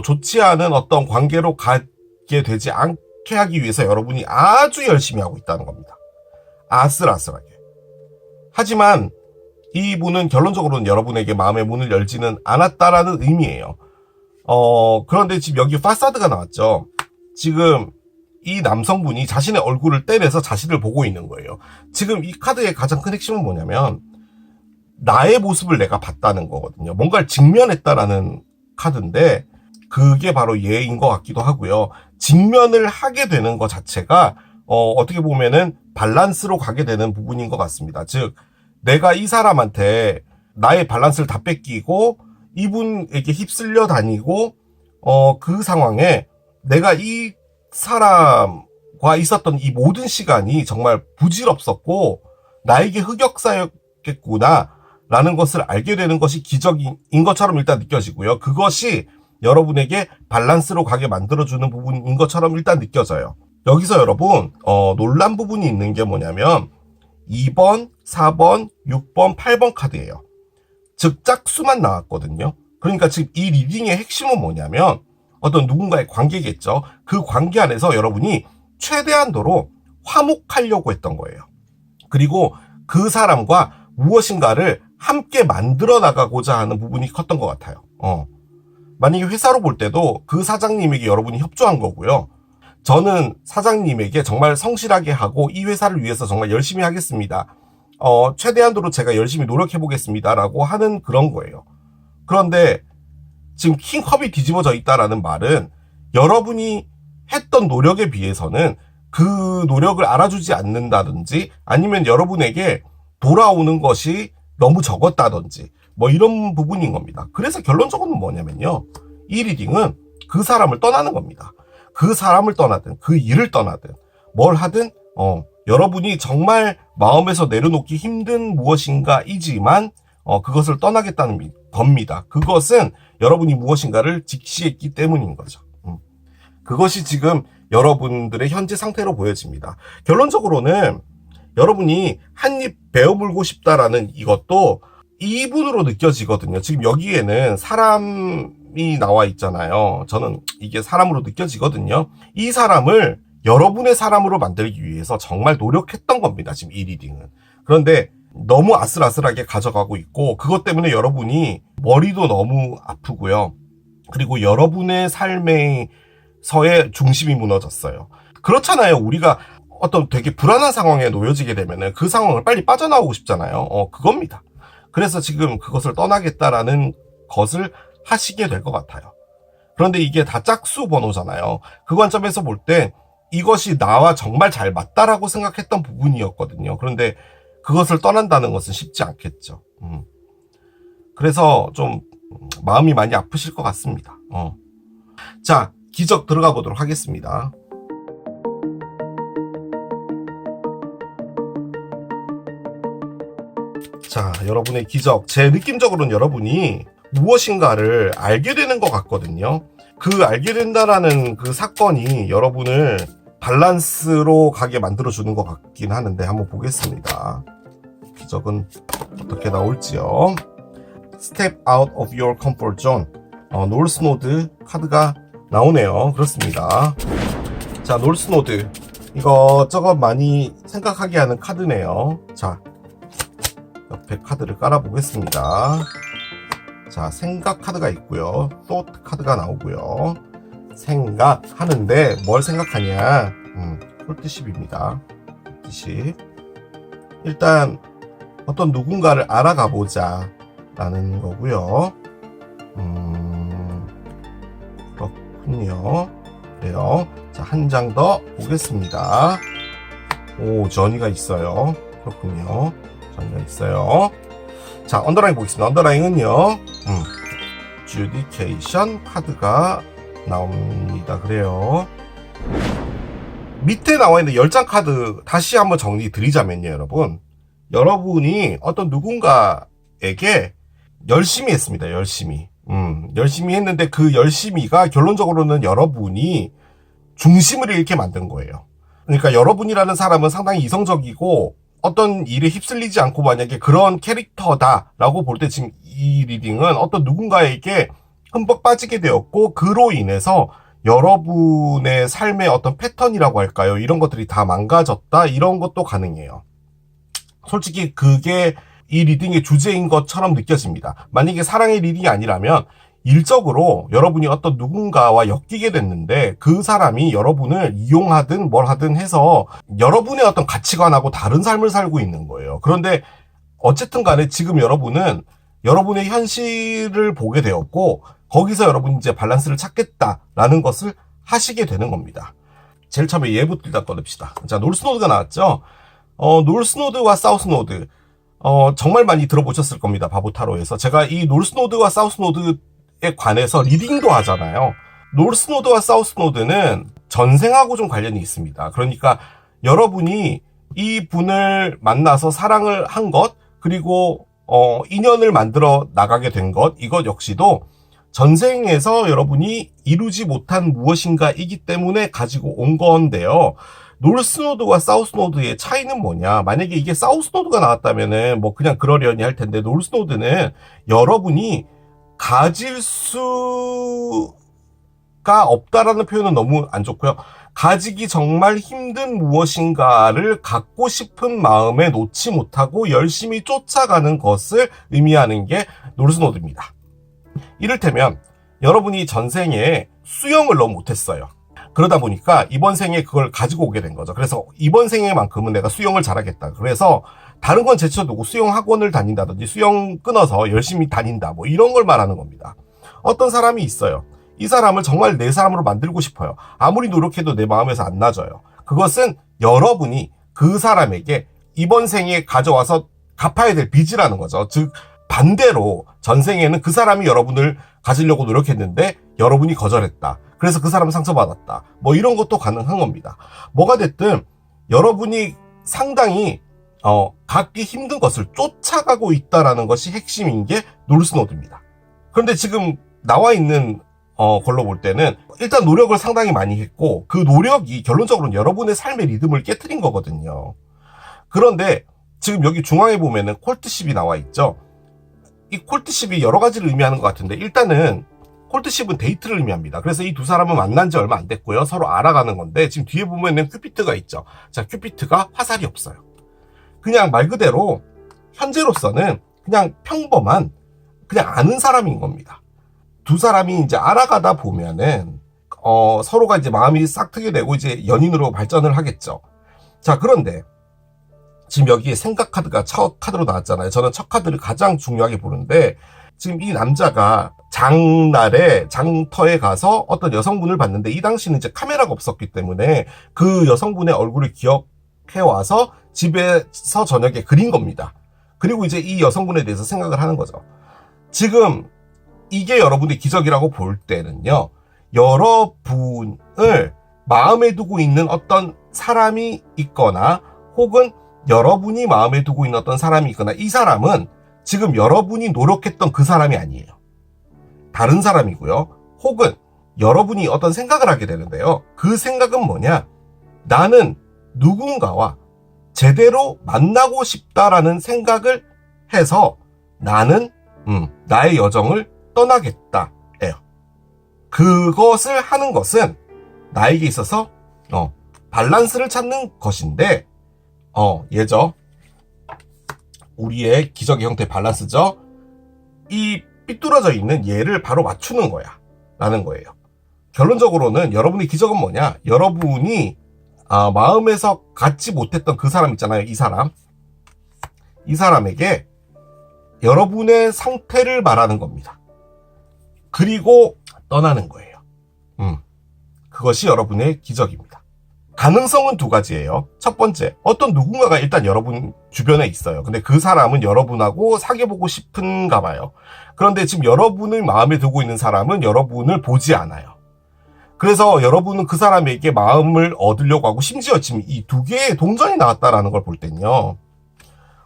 좋지 않은 어떤 관계로 가게 되지 않게 하기 위해서 여러분이 아주 열심히 하고 있다는 겁니다. 아슬아슬하게. 하지만 이분은 결론적으로는 여러분에게 마음의 문을 열지는 않았다라는 의미예요. 그런데 지금 여기 파사드가 나왔죠. 지금 이 남성분이 자신의 얼굴을 떼내서 자신을 보고 있는 거예요. 지금 이 카드의 가장 큰 핵심은 뭐냐면 나의 모습을 내가 봤다는 거거든요. 뭔가를 직면했다라는 카드인데 그게 바로 얘인 것 같기도 하고요. 직면을 하게 되는 것 자체가 어떻게 보면은 밸런스로 가게 되는 부분인 것 같습니다. 즉 내가 이 사람한테 나의 밸런스를 다 뺏기고 이분에게 휩쓸려 다니고 그 상황에 내가 이 사람과 있었던 이 모든 시간이 정말 부질없었고 나에게 흑역사였겠구나 라는 것을 알게 되는 것이 기적인 것처럼 일단 느껴지고요. 그것이 여러분에게 밸런스로 가게 만들어주는 부분인 것처럼 일단 느껴져요. 여기서 여러분 놀란 부분이 있는 게 뭐냐면 2번, 4번, 6번, 8번 카드예요. 즉 짝수만 나왔거든요. 그러니까 지금 이 리딩의 핵심은 뭐냐면 어떤 누군가의 관계겠죠. 그 관계 안에서 여러분이 최대한도로 화목하려고 했던 거예요. 그리고 그 사람과 무엇인가를 함께 만들어 나가고자 하는 부분이 컸던 것 같아요. 만약에 회사로 볼 때도 그 사장님에게 여러분이 협조한 거고요. 저는 사장님에게 정말 성실하게 하고 이 회사를 위해서 정말 열심히 하겠습니다. 최대한도로 제가 열심히 노력해 보겠습니다라고 하는 그런 거예요. 그런데 지금 킹컵이 뒤집어져 있다라는 말은 여러분이 했던 노력에 비해서는 그 노력을 알아주지 않는다든지 아니면 여러분에게 돌아오는 것이 너무 적었다든지 뭐 이런 부분인 겁니다. 그래서 결론적으로는 뭐냐면요. 이 리딩은 그 사람을 떠나는 겁니다. 그 사람을 떠나든 그 일을 떠나든 뭘 하든 여러분이 정말 마음에서 내려놓기 힘든 무엇인가이지만 그것을 떠나겠다는 겁니다. 그것은 여러분이 무엇인가를 직시했기 때문인 거죠. 그것이 지금 여러분들의 현재 상태로 보여집니다. 결론적으로는 여러분이 한입 베어물고 싶다라는 이것도 이분으로 느껴지거든요. 지금 여기에는 사람이 나와 있잖아요. 저는 이게 사람으로 느껴지거든요. 이 사람을 여러분의 사람으로 만들기 위해서 정말 노력했던 겁니다. 지금 이 리딩은. 그런데 너무 아슬아슬하게 가져가고 있고 그것 때문에 여러분이 머리도 너무 아프고요. 그리고 여러분의 삶에서의 중심이 무너졌어요. 그렇잖아요. 우리가 어떤 되게 불안한 상황에 놓여지게 되면은 그 상황을 빨리 빠져나오고 싶잖아요. 그겁니다. 그래서 지금 그것을 떠나겠다라는 것을 하시게 될 것 같아요. 그런데 이게 다 짝수 번호잖아요. 그 관점에서 볼 때 이것이 나와 정말 잘 맞다라고 생각했던 부분이었거든요. 그런데 그것을 떠난다는 것은 쉽지 않겠죠. 그래서 좀 마음이 많이 아프실 것 같습니다. 자, 기적 들어가 보도록 하겠습니다. 자, 여러분의 기적. 제 느낌적으로는 여러분이 무엇인가를 알게 되는 것 같거든요. 그 알게 된다라는 그 사건이 여러분을 밸런스로 가게 만들어주는 것 같긴 하는데 한번 보겠습니다. 기적은 어떻게 나올지요. Step out of your comfort zone. 놀스노드 카드가 나오네요. 그렇습니다. 자, 놀스노드. 이것저것 많이 생각하게 하는 카드네요. 자, 옆에 카드를 깔아보겠습니다. 자, 생각 카드가 있고요. thought 카드가 나오고요. 생각하는데 뭘 생각하냐. 홀드십입니다. 홀드십. 일단 어떤 누군가를 알아가보자 라는 거고요. 그렇군요. 그래요. 자, 한 장 더 보겠습니다. 오, 전이가 있어요. 그렇군요. 전이가 있어요. 자, 언더라인 보겠습니다. 언더라인은요, 주디케이션 카드가 나옵니다. 그래요. 밑에 나와 있는 10장 카드 다시 한번 정리 드리자면요, 여러분. 여러분이 어떤 누군가에게 열심히 했습니다. 열심히. 열심히 했는데 그 열심히가 결론적으로는 여러분이 중심을 잃게 만든 거예요. 그러니까 여러분이라는 사람은 상당히 이성적이고 어떤 일에 휩쓸리지 않고 만약에 그런 캐릭터다라고 볼 때 지금 이 리딩은 어떤 누군가에게 흠뻑 빠지게 되었고 그로 인해서 여러분의 삶의 어떤 패턴이라고 할까요? 이런 것들이 다 망가졌다 이런 것도 가능해요. 솔직히 그게 이 리딩의 주제인 것처럼 느껴집니다. 만약에 사랑의 리딩이 아니라면 일적으로 여러분이 어떤 누군가와 엮이게 됐는데 그 사람이 여러분을 이용하든 뭘 하든 해서 여러분의 어떤 가치관하고 다른 삶을 살고 있는 거예요. 그런데 어쨌든 간에 지금 여러분은 여러분의 현실을 보게 되었고 거기서 여러분이 이제 밸런스를 찾겠다라는 것을 하시게 되는 겁니다. 제일 처음에 얘부터 일단 꺼냅시다. 자, 노스노드가 나왔죠? 노스노드와 사우스노드. 정말 많이 들어보셨을 겁니다. 바보타로에서. 제가 이 노스노드와 사우스노드에 관해서 리딩도 하잖아요. 노스노드와 사우스노드는 전생하고 좀 관련이 있습니다. 그러니까 여러분이 이 분을 만나서 사랑을 한 것, 그리고 인연을 만들어 나가게 된 것, 이것 역시도 전생에서 여러분이 이루지 못한 무엇인가이기 때문에 가지고 온 건데요. 노스노드와 사우스노드의 차이는 뭐냐? 만약에 이게 사우스노드가 나왔다면은 뭐 그냥 그러려니 할 텐데 노스노드는 여러분이 가질 수가 없다라는 표현은 너무 안 좋고요. 가지기 정말 힘든 무엇인가를 갖고 싶은 마음에 놓지 못하고 열심히 쫓아가는 것을 의미하는 게 노스노드입니다. 이를테면 여러분이 전생에 수영을 너무 못했어요. 그러다 보니까 이번 생에 그걸 가지고 오게 된 거죠. 그래서 이번 생에만큼은 내가 수영을 잘하겠다. 그래서 다른 건 제쳐두고 수영 학원을 다닌다든지 수영 끊어서 열심히 다닌다. 뭐 이런 걸 말하는 겁니다. 어떤 사람이 있어요. 이 사람을 정말 내 사람으로 만들고 싶어요. 아무리 노력해도 내 마음에서 안 나져요. 그것은 여러분이 그 사람에게 이번 생에 가져와서 갚아야 될 빚이라는 거죠. 즉 반대로 전생에는 그 사람이 여러분을 가지려고 노력했는데 여러분이 거절했다. 그래서 그 사람 상처받았다. 뭐 이런 것도 가능한 겁니다. 뭐가 됐든 여러분이 상당히 갖기 힘든 것을 쫓아가고 있다라는 것이 핵심인 게 노스노드입니다. 그런데 지금 나와 있는 걸로 볼 때는 일단 노력을 상당히 많이 했고 그 노력이 결론적으로는 여러분의 삶의 리듬을 깨트린 거거든요. 그런데 지금 여기 중앙에 보면은 콜트십이 나와 있죠. 이 콜트십이 여러 가지를 의미하는 것 같은데 일단은 콜트십은 데이트를 의미합니다. 그래서 이 두 사람은 만난 지 얼마 안 됐고요. 서로 알아가는 건데 지금 뒤에 보면은 큐피트가 있죠. 자, 큐피트가 화살이 없어요. 그냥 말 그대로 현재로서는 그냥 평범한 그냥 아는 사람인 겁니다. 두 사람이 이제 알아가다 보면은 서로가 이제 마음이 싹 트게 되고 이제 연인으로 발전을 하겠죠. 자, 그런데 지금 여기에 생각 카드가 첫 카드로 나왔잖아요. 저는 첫 카드를 가장 중요하게 보는데 지금 이 남자가 장날에 장터에 가서 어떤 여성분을 봤는데 이 당시는 이제 카메라가 없었기 때문에 그 여성분의 얼굴을 기억해 와서 집에서 저녁에 그린 겁니다. 그리고 이제 이 여성분에 대해서 생각을 하는 거죠. 지금 이게 여러분의 기적이라고 볼 때는요. 여러분을 마음에 두고 있는 어떤 사람이 있거나 혹은 여러분이 마음에 두고 있는 어떤 사람이 있거나 이 사람은 지금 여러분이 노력했던 그 사람이 아니에요. 다른 사람이고요. 혹은 여러분이 어떤 생각을 하게 되는데요. 그 생각은 뭐냐? 나는 누군가와 제대로 만나고 싶다라는 생각을 해서 나는 나의 여정을 떠나겠다. 예요. 그것을 하는 것은 나에게 있어서 밸런스를 찾는 것인데 얘죠. 우리의 기적의 형태의 밸런스죠. 이 삐뚤어져 있는 얘를 바로 맞추는 거야 라는 거예요. 결론적으로는 여러분의 기적은 뭐냐? 여러분이 마음에서 갖지 못했던 그 사람 있잖아요. 이 사람에게 여러분의 상태를 말하는 겁니다. 그리고 떠나는 거예요. 그것이 여러분의 기적입니다. 가능성은 두 가지예요. 첫 번째, 어떤 누군가가 일단 여러분 주변에 있어요. 근데 그 사람은 여러분하고 사귀어보고 싶은가 봐요. 그런데 지금 여러분을 마음에 두고 있는 사람은 여러분을 보지 않아요. 그래서 여러분은 그 사람에게 마음을 얻으려고 하고 심지어 지금 이 두 개의 동전이 나왔다라는 걸 볼 땐요.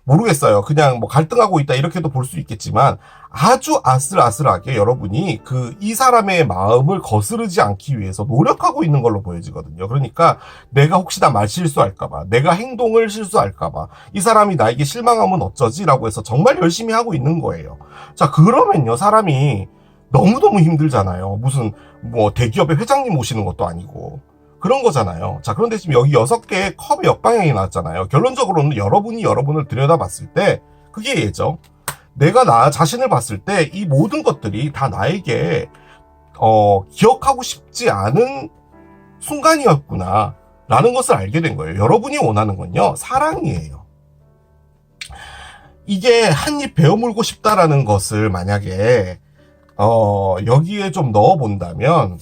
모르겠어요. 그냥 뭐 갈등하고 있다 이렇게도 볼 수 있겠지만 아주 아슬아슬하게 여러분이 이 사람의 마음을 거스르지 않기 위해서 노력하고 있는 걸로 보여지거든요. 그러니까 내가 혹시나 말 실수할까봐, 내가 행동을 실수할까봐, 이 사람이 나에게 실망하면 어쩌지라고 해서 정말 열심히 하고 있는 거예요. 자, 그러면요, 사람이 너무너무 힘들잖아요. 무슨 뭐 대기업의 회장님 오시는 것도 아니고 그런 거잖아요. 자, 그런데 지금 여기 6개의 컵의 역방향이 나왔잖아요. 결론적으로는 여러분이 여러분을 들여다봤을 때 그게 얘죠. 내가 나 자신을 봤을 때 이 모든 것들이 다 나에게 기억하고 싶지 않은 순간이었구나 라는 것을 알게 된 거예요. 여러분이 원하는 건요, 사랑이에요. 이게 한 입 베어물고 싶다라는 것을 만약에 여기에 좀 넣어본다면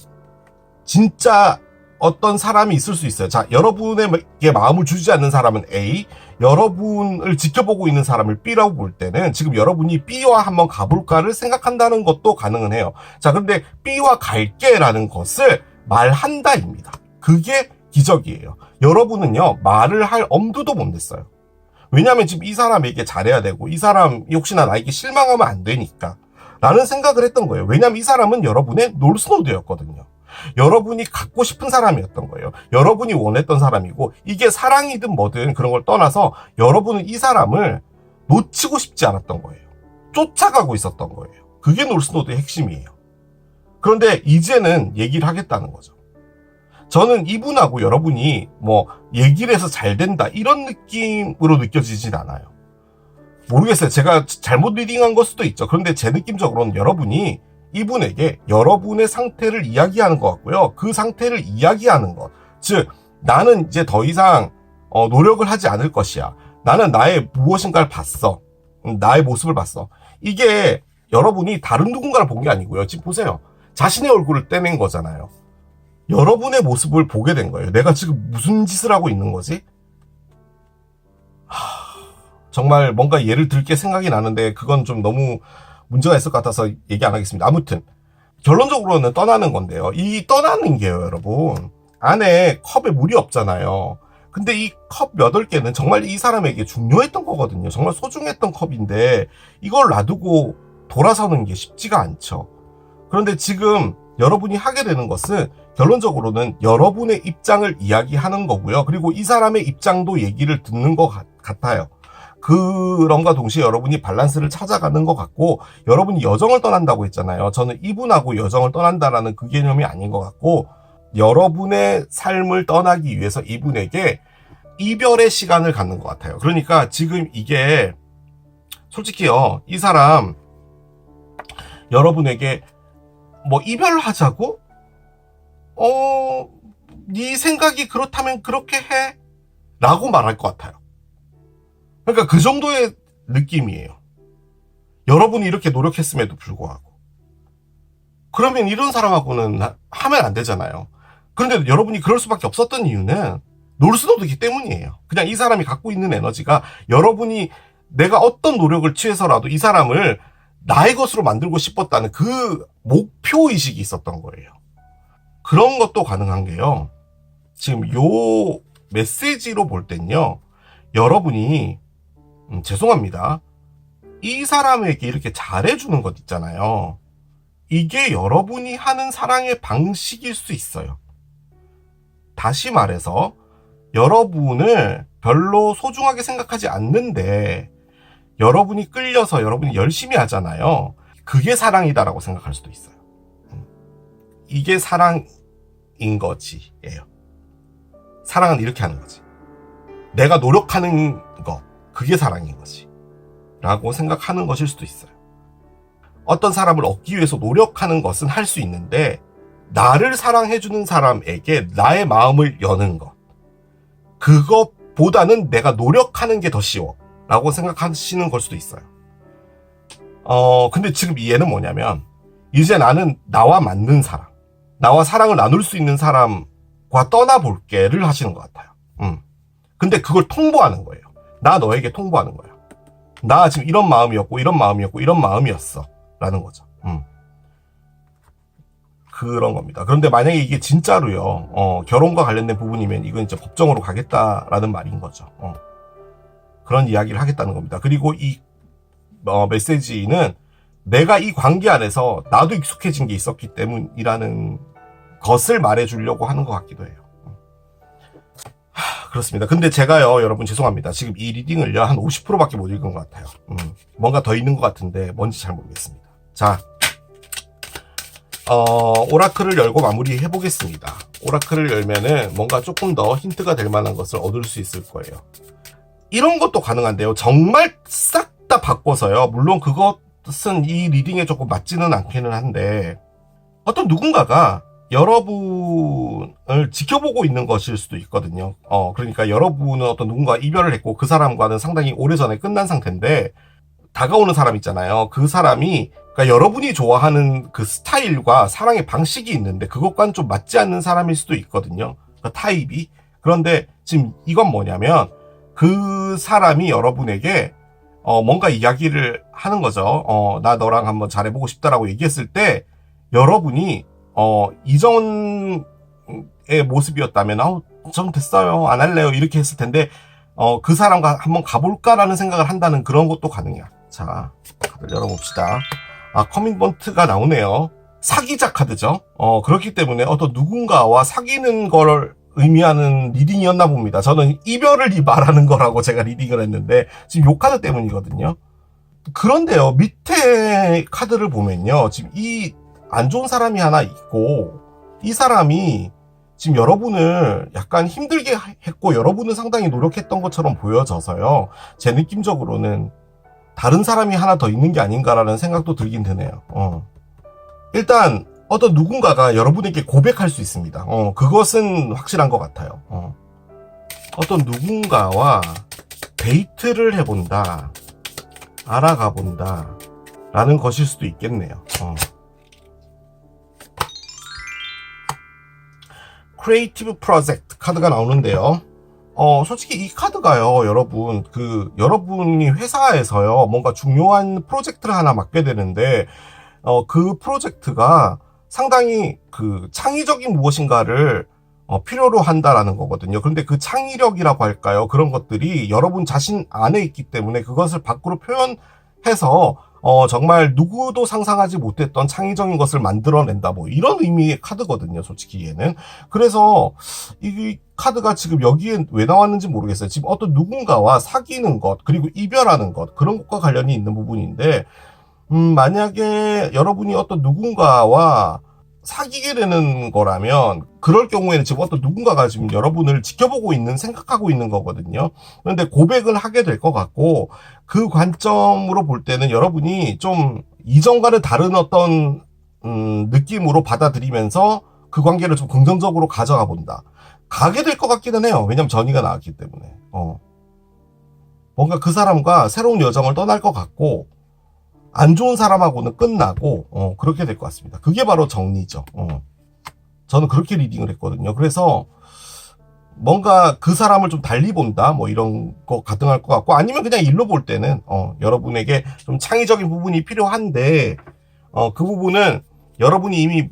진짜 어떤 사람이 있을 수 있어요. 자, 여러분에게 마음을 주지 않는 사람은 A, 여러분을 지켜보고 있는 사람을 B라고 볼 때는 지금 여러분이 B와 한번 가볼까를 생각한다는 것도 가능은 해요. 자, 근데 B와 갈게라는 것을 말한다입니다. 그게 기적이에요. 여러분은요, 말을 할 엄두도 못 냈어요. 왜냐하면 지금 이 사람에게 잘해야 되고 이 사람이 혹시나 나에게 실망하면 안 되니까 라는 생각을 했던 거예요. 왜냐하면 이 사람은 여러분의 놀스노드였거든요. 여러분이 갖고 싶은 사람이었던 거예요. 여러분이 원했던 사람이고 이게 사랑이든 뭐든 그런 걸 떠나서 여러분은 이 사람을 놓치고 싶지 않았던 거예요. 쫓아가고 있었던 거예요. 그게 놀스노드의 핵심이에요. 그런데 이제는 얘기를 하겠다는 거죠. 저는 이분하고 여러분이 뭐 얘기를 해서 잘 된다 이런 느낌으로 느껴지진 않아요. 모르겠어요. 제가 잘못 리딩한 걸 수도 있죠. 그런데 제 느낌적으로는 여러분이 이분에게 여러분의 상태를 이야기하는 것 같고요. 그 상태를 이야기하는 것. 즉, 나는 이제 더 이상 노력을 하지 않을 것이야. 나는 나의 무엇인가를 봤어. 나의 모습을 봤어. 이게 여러분이 다른 누군가를 본 게 아니고요. 지금 보세요. 자신의 얼굴을 떼낸 거잖아요. 여러분의 모습을 보게 된 거예요. 내가 지금 무슨 짓을 하고 있는 거지? 정말 뭔가 예를 들게 생각이 나는데 그건 좀 너무 문제가 있을 것 같아서 얘기 안 하겠습니다. 아무튼 결론적으로는 떠나는 건데요. 이 떠나는 게요, 여러분. 안에 컵에 물이 없잖아요. 근데 이 컵 8개는 정말 이 사람에게 중요했던 거거든요. 정말 소중했던 컵인데 이걸 놔두고 돌아서는 게 쉽지가 않죠. 그런데 지금 여러분이 하게 되는 것은 결론적으로는 여러분의 입장을 이야기하는 거고요. 그리고 이 사람의 입장도 얘기를 듣는 것 같아요. 그럼과 동시에 여러분이 밸런스를 찾아가는 것 같고, 여러분이 여정을 떠난다고 했잖아요. 저는 이분하고 여정을 떠난다라는 그 개념이 아닌 것 같고, 여러분의 삶을 떠나기 위해서 이분에게 이별의 시간을 갖는 것 같아요. 그러니까 지금 이게 솔직히요, 이 사람 여러분에게 뭐 이별하자고? 네 생각이 그렇다면 그렇게 해 라고 말할 것 같아요. 그러니까 그 정도의 느낌이에요. 여러분이 이렇게 노력했음에도 불구하고. 그러면 이런 사람하고는 하면 안 되잖아요. 그런데 여러분이 그럴 수밖에 없었던 이유는 놀수노드기 때문이에요. 그냥 이 사람이 갖고 있는 에너지가 여러분이 내가 어떤 노력을 취해서라도 이 사람을 나의 것으로 만들고 싶었다는 그 목표의식이 있었던 거예요. 그런 것도 가능한 게요. 지금 요 메시지로 볼 땐요. 여러분이 죄송합니다. 이 사람에게 이렇게 잘해주는 것 있잖아요. 이게 여러분이 하는 사랑의 방식일 수 있어요. 다시 말해서 여러분을 별로 소중하게 생각하지 않는데 여러분이 끌려서 여러분이 열심히 하잖아요. 그게 사랑이다라고 생각할 수도 있어요. 이게 사랑인 거지예요. 사랑은 이렇게 하는 거지. 내가 노력하는 거, 그게 사랑인 거지 라고 생각하는 것일 수도 있어요. 어떤 사람을 얻기 위해서 노력하는 것은 할 수 있는데 나를 사랑해주는 사람에게 나의 마음을 여는 것, 그것보다는 내가 노력하는 게 더 쉬워 라고 생각하시는 걸 수도 있어요. 근데 지금 이해는 뭐냐면 이제 나는 나와 맞는 사람, 나와 사랑을 나눌 수 있는 사람과 떠나볼게를 하시는 것 같아요. 근데 그걸 통보하는 거예요. 나 너에게 통보하는 거예요. 나 지금 이런 마음이었고 이런 마음이었고 이런 마음이었어 라는 거죠. 그런 겁니다. 그런데 만약에 이게 진짜로요, 결혼과 관련된 부분이면 이건 이제 법정으로 가겠다라는 말인 거죠. 그런 이야기를 하겠다는 겁니다. 그리고 이 메시지는 내가 이 관계 안에서 나도 익숙해진 게 있었기 때문이라는 것을 말해주려고 하는 것 같기도 해요. 그렇습니다. 근데 제가요, 여러분 죄송합니다. 지금 이 리딩을요, 한 50%밖에 못 읽은 것 같아요. 뭔가 더 있는 것 같은데 뭔지 잘 모르겠습니다. 자, 오라클을 열고 마무리 해보겠습니다. 오라클을 열면은 뭔가 조금 더 힌트가 될 만한 것을 얻을 수 있을 거예요. 이런 것도 가능한데요. 정말 싹 다 바꿔서요. 물론 그것은 이 리딩에 조금 맞지는 않기는 한데, 어떤 누군가가 여러분을 지켜보고 있는 것일 수도 있거든요. 그러니까 여러분은 어떤 누군가 이별을 했고 그 사람과는 상당히 오래전에 끝난 상태인데, 다가오는 사람 있잖아요. 그 사람이, 그러니까 여러분이 좋아하는 그 스타일과 사랑의 방식이 있는데 그것과는 좀 맞지 않는 사람일 수도 있거든요. 그 타입이. 그런데 지금 이건 뭐냐면 그 사람이 여러분에게 뭔가 이야기를 하는 거죠. 나 너랑 한번 잘해보고 싶다라고 얘기했을 때 여러분이 이전의 모습이었다면 전 됐어요. 안 할래요. 이렇게 했을 텐데 그 사람과 한번 가볼까라는 생각을 한다는 그런 것도 가능해요. 자, 카드를 열어봅시다. 커밋먼트가 나오네요. 사기자 카드죠. 그렇기 때문에 어떤 누군가와 사귀는 걸 의미하는 리딩이었나 봅니다. 저는 이별을 말하는 거라고 제가 리딩을 했는데 지금 요 카드 때문이거든요. 그런데요, 밑에 카드를 보면요, 지금 이 안 좋은 사람이 하나 있고 이 사람이 지금 여러분을 약간 힘들게 했고 여러분은 상당히 노력했던 것처럼 보여져서요, 제 느낌적으로는 다른 사람이 하나 더 있는 게 아닌가라는 생각도 들긴 드네요. 일단 어떤 누군가가 여러분에게 고백할 수 있습니다. 그것은 확실한 것 같아요. 어떤 누군가와 데이트를 해본다, 알아가 본다 라는 것일 수도 있겠네요. 크리에이티브 프로젝트 카드가 나오는데요. 솔직히 이 카드가요, 여러분, 여러분이 회사에서요, 뭔가 중요한 프로젝트를 하나 맡게 되는데, 그 프로젝트가 상당히 창의적인 무엇인가를 필요로 한다라는 거거든요. 그런데 그 창의력이라고 할까요? 그런 것들이 여러분 자신 안에 있기 때문에 그것을 밖으로 표현해서 정말 누구도 상상하지 못했던 창의적인 것을 만들어낸다, 뭐 이런 의미의 카드거든요, 솔직히 얘는. 그래서 이 카드가 지금 여기에 왜 나왔는지 모르겠어요. 지금 어떤 누군가와 사귀는 것, 그리고 이별하는 것, 그런 것과 관련이 있는 부분인데, 만약에 여러분이 어떤 누군가와 사귀게 되는 거라면 그럴 경우에는 지금 어떤 누군가가 지금 여러분을 지켜보고 있는, 생각하고 있는 거거든요. 그런데 고백을 하게 될 것 같고, 그 관점으로 볼 때는 여러분이 좀 이전과는 다른 어떤 느낌으로 받아들이면서 그 관계를 좀 긍정적으로 가져가 본다, 가게 될 것 같기는 해요. 왜냐면 전이가 나왔기 때문에. 뭔가 그 사람과 새로운 여정을 떠날 것 같고, 안 좋은 사람하고는 끝나고 그렇게 될 것 같습니다. 그게 바로 정리죠. 저는 그렇게 리딩을 했거든요. 그래서 뭔가 그 사람을 좀 달리 본다, 뭐 이런 거 가능할 것 같고, 아니면 그냥 일로 볼 때는 여러분에게 좀 창의적인 부분이 필요한데 그 부분은 여러분이 이미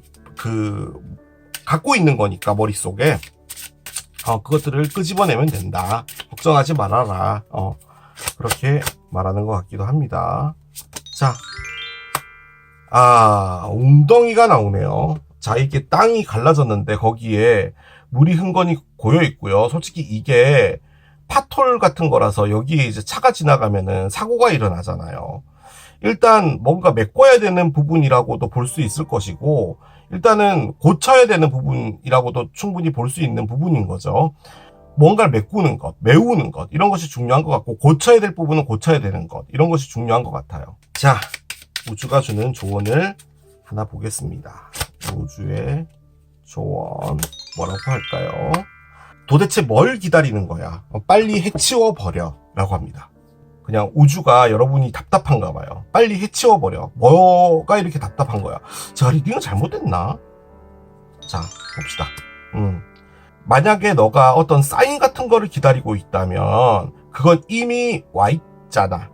갖고 있는 거니까 머릿속에 그것들을 끄집어내면 된다, 걱정하지 말아라, 그렇게 말하는 것 같기도 합니다. 자, 웅덩이가 나오네요. 자, 이게 땅이 갈라졌는데 거기에 물이 흥건히 고여 있고요. 솔직히 이게 파톨 같은 거라서 여기에 이제 차가 지나가면은 사고가 일어나잖아요. 일단 뭔가 메꿔야 되는 부분이라고도 볼 수 있을 것이고, 일단은 고쳐야 되는 부분이라고도 충분히 볼 수 있는 부분인 거죠. 뭔가를 메꾸는 것, 메우는 것, 이런 것이 중요한 것 같고, 고쳐야 될 부분은 고쳐야 되는 것, 이런 것이 중요한 것 같아요. 자, 우주가 주는 조언을 하나 보겠습니다. 우주의 조언, 뭐라고 할까요? 도대체 뭘 기다리는 거야? 빨리 해치워 버려 라고 합니다. 그냥 우주가 여러분이 답답한가 봐요. 빨리 해치워 버려. 뭐가 이렇게 답답한 거야? 제가 리딩을 잘못했나? 자, 봅시다. 만약에 너가 어떤 사인 같은 거를 기다리고 있다면 그건 이미 와 있잖아.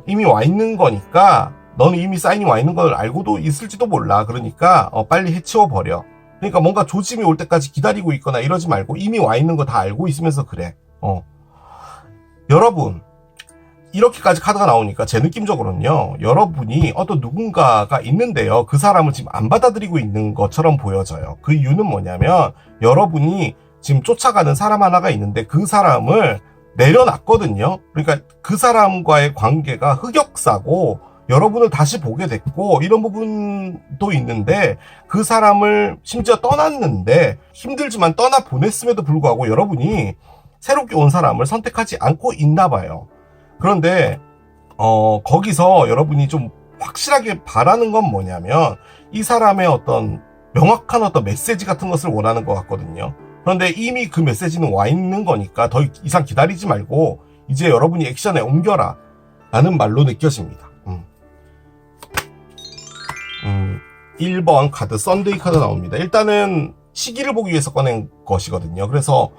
이미 와 있는 거니까 너는 이미 사인이 와 있는 걸 알고도 있을지도 몰라. 그러니까 빨리 해치워 버려. 그러니까 뭔가 조짐이 올 때까지 기다리고 있거나 이러지 말고 이미 와 있는 거 다 알고 있으면서 그래. 여러분, 이렇게까지 카드가 나오니까 제 느낌적으로는요, 여러분이 어떤 누군가가 있는데요, 그 사람을 지금 안 받아들이고 있는 것처럼 보여져요. 그 이유는 뭐냐면 여러분이 지금 쫓아가는 사람 하나가 있는데 그 사람을 내려놨거든요. 그러니까 그 사람과의 관계가 흑역사고 여러분을 다시 보게 됐고 이런 부분도 있는데, 그 사람을 심지어 떠났는데 힘들지만 떠나 보냈음에도 불구하고 여러분이 새롭게 온 사람을 선택하지 않고 있나 봐요. 그런데 거기서 여러분이 좀 확실하게 바라는 건 뭐냐면 이 사람의 어떤 명확한 어떤 메시지 같은 것을 원하는 것 같거든요. 그런데 이미 그 메시지는 와 있는 거니까 더 이상 기다리지 말고 이제 여러분이 액션에 옮겨라 라는 말로 느껴집니다. 1번 카드 썬데이 카드 나옵니다. 일단은 시기를 보기 위해서 꺼낸 것이거든요. 그래서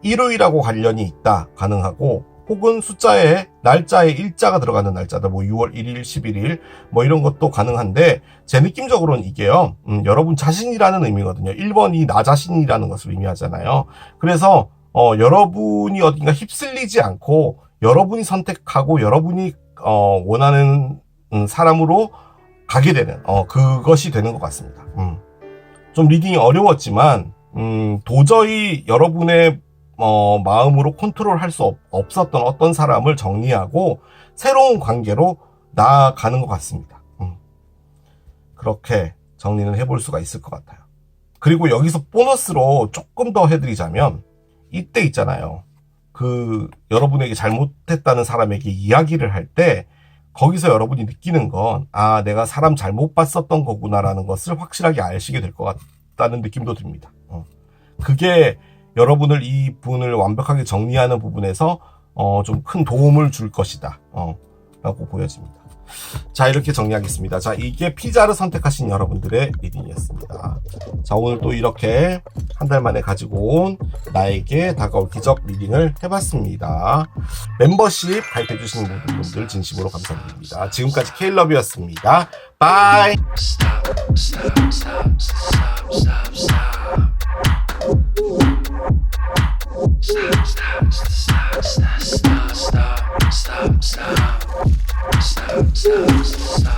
일요일하고 관련이 있다 가능하고, 혹은 숫자에 날짜에 일자가 들어가는 날짜들, 뭐 6월 1일, 11일 뭐 이런 것도 가능한데, 제 느낌적으로는 이게요, 여러분 자신이라는 의미거든요. 1번이 나 자신이라는 것을 의미하잖아요. 그래서 여러분이 어딘가 휩쓸리지 않고 여러분이 선택하고 여러분이 원하는 사람으로 가게 되는 그것이 되는 것 같습니다. 좀 리딩이 어려웠지만 도저히 여러분의 마음으로 컨트롤할 수 없었던 어떤 사람을 정리하고 새로운 관계로 나아가는 것 같습니다. 그렇게 정리는 해볼 수가 있을 것 같아요. 그리고 여기서 보너스로 조금 더 해드리자면, 이때 있잖아요, 그 여러분에게 잘못했다는 사람에게 이야기를 할 때 거기서 여러분이 느끼는 건, 아, 내가 사람 잘못 봤었던 거구나라는 것을 확실하게 아시게 될 것 같다는 느낌도 듭니다. 그게 여러분을, 이 분을 완벽하게 정리하는 부분에서 좀 큰 도움을 줄 것이다 라고 보여집니다. 자, 이렇게 정리하겠습니다. 자, 이게 피자를 선택하신 여러분들의 리딩이었습니다. 자, 오늘 또 이렇게 한 달 만에 가지고 온 나에게 다가올 기적 리딩을 해봤습니다. 멤버십 가입해주신 모든 분들 진심으로 감사드립니다. 지금까지 케일러브였습니다. 바이. Stop.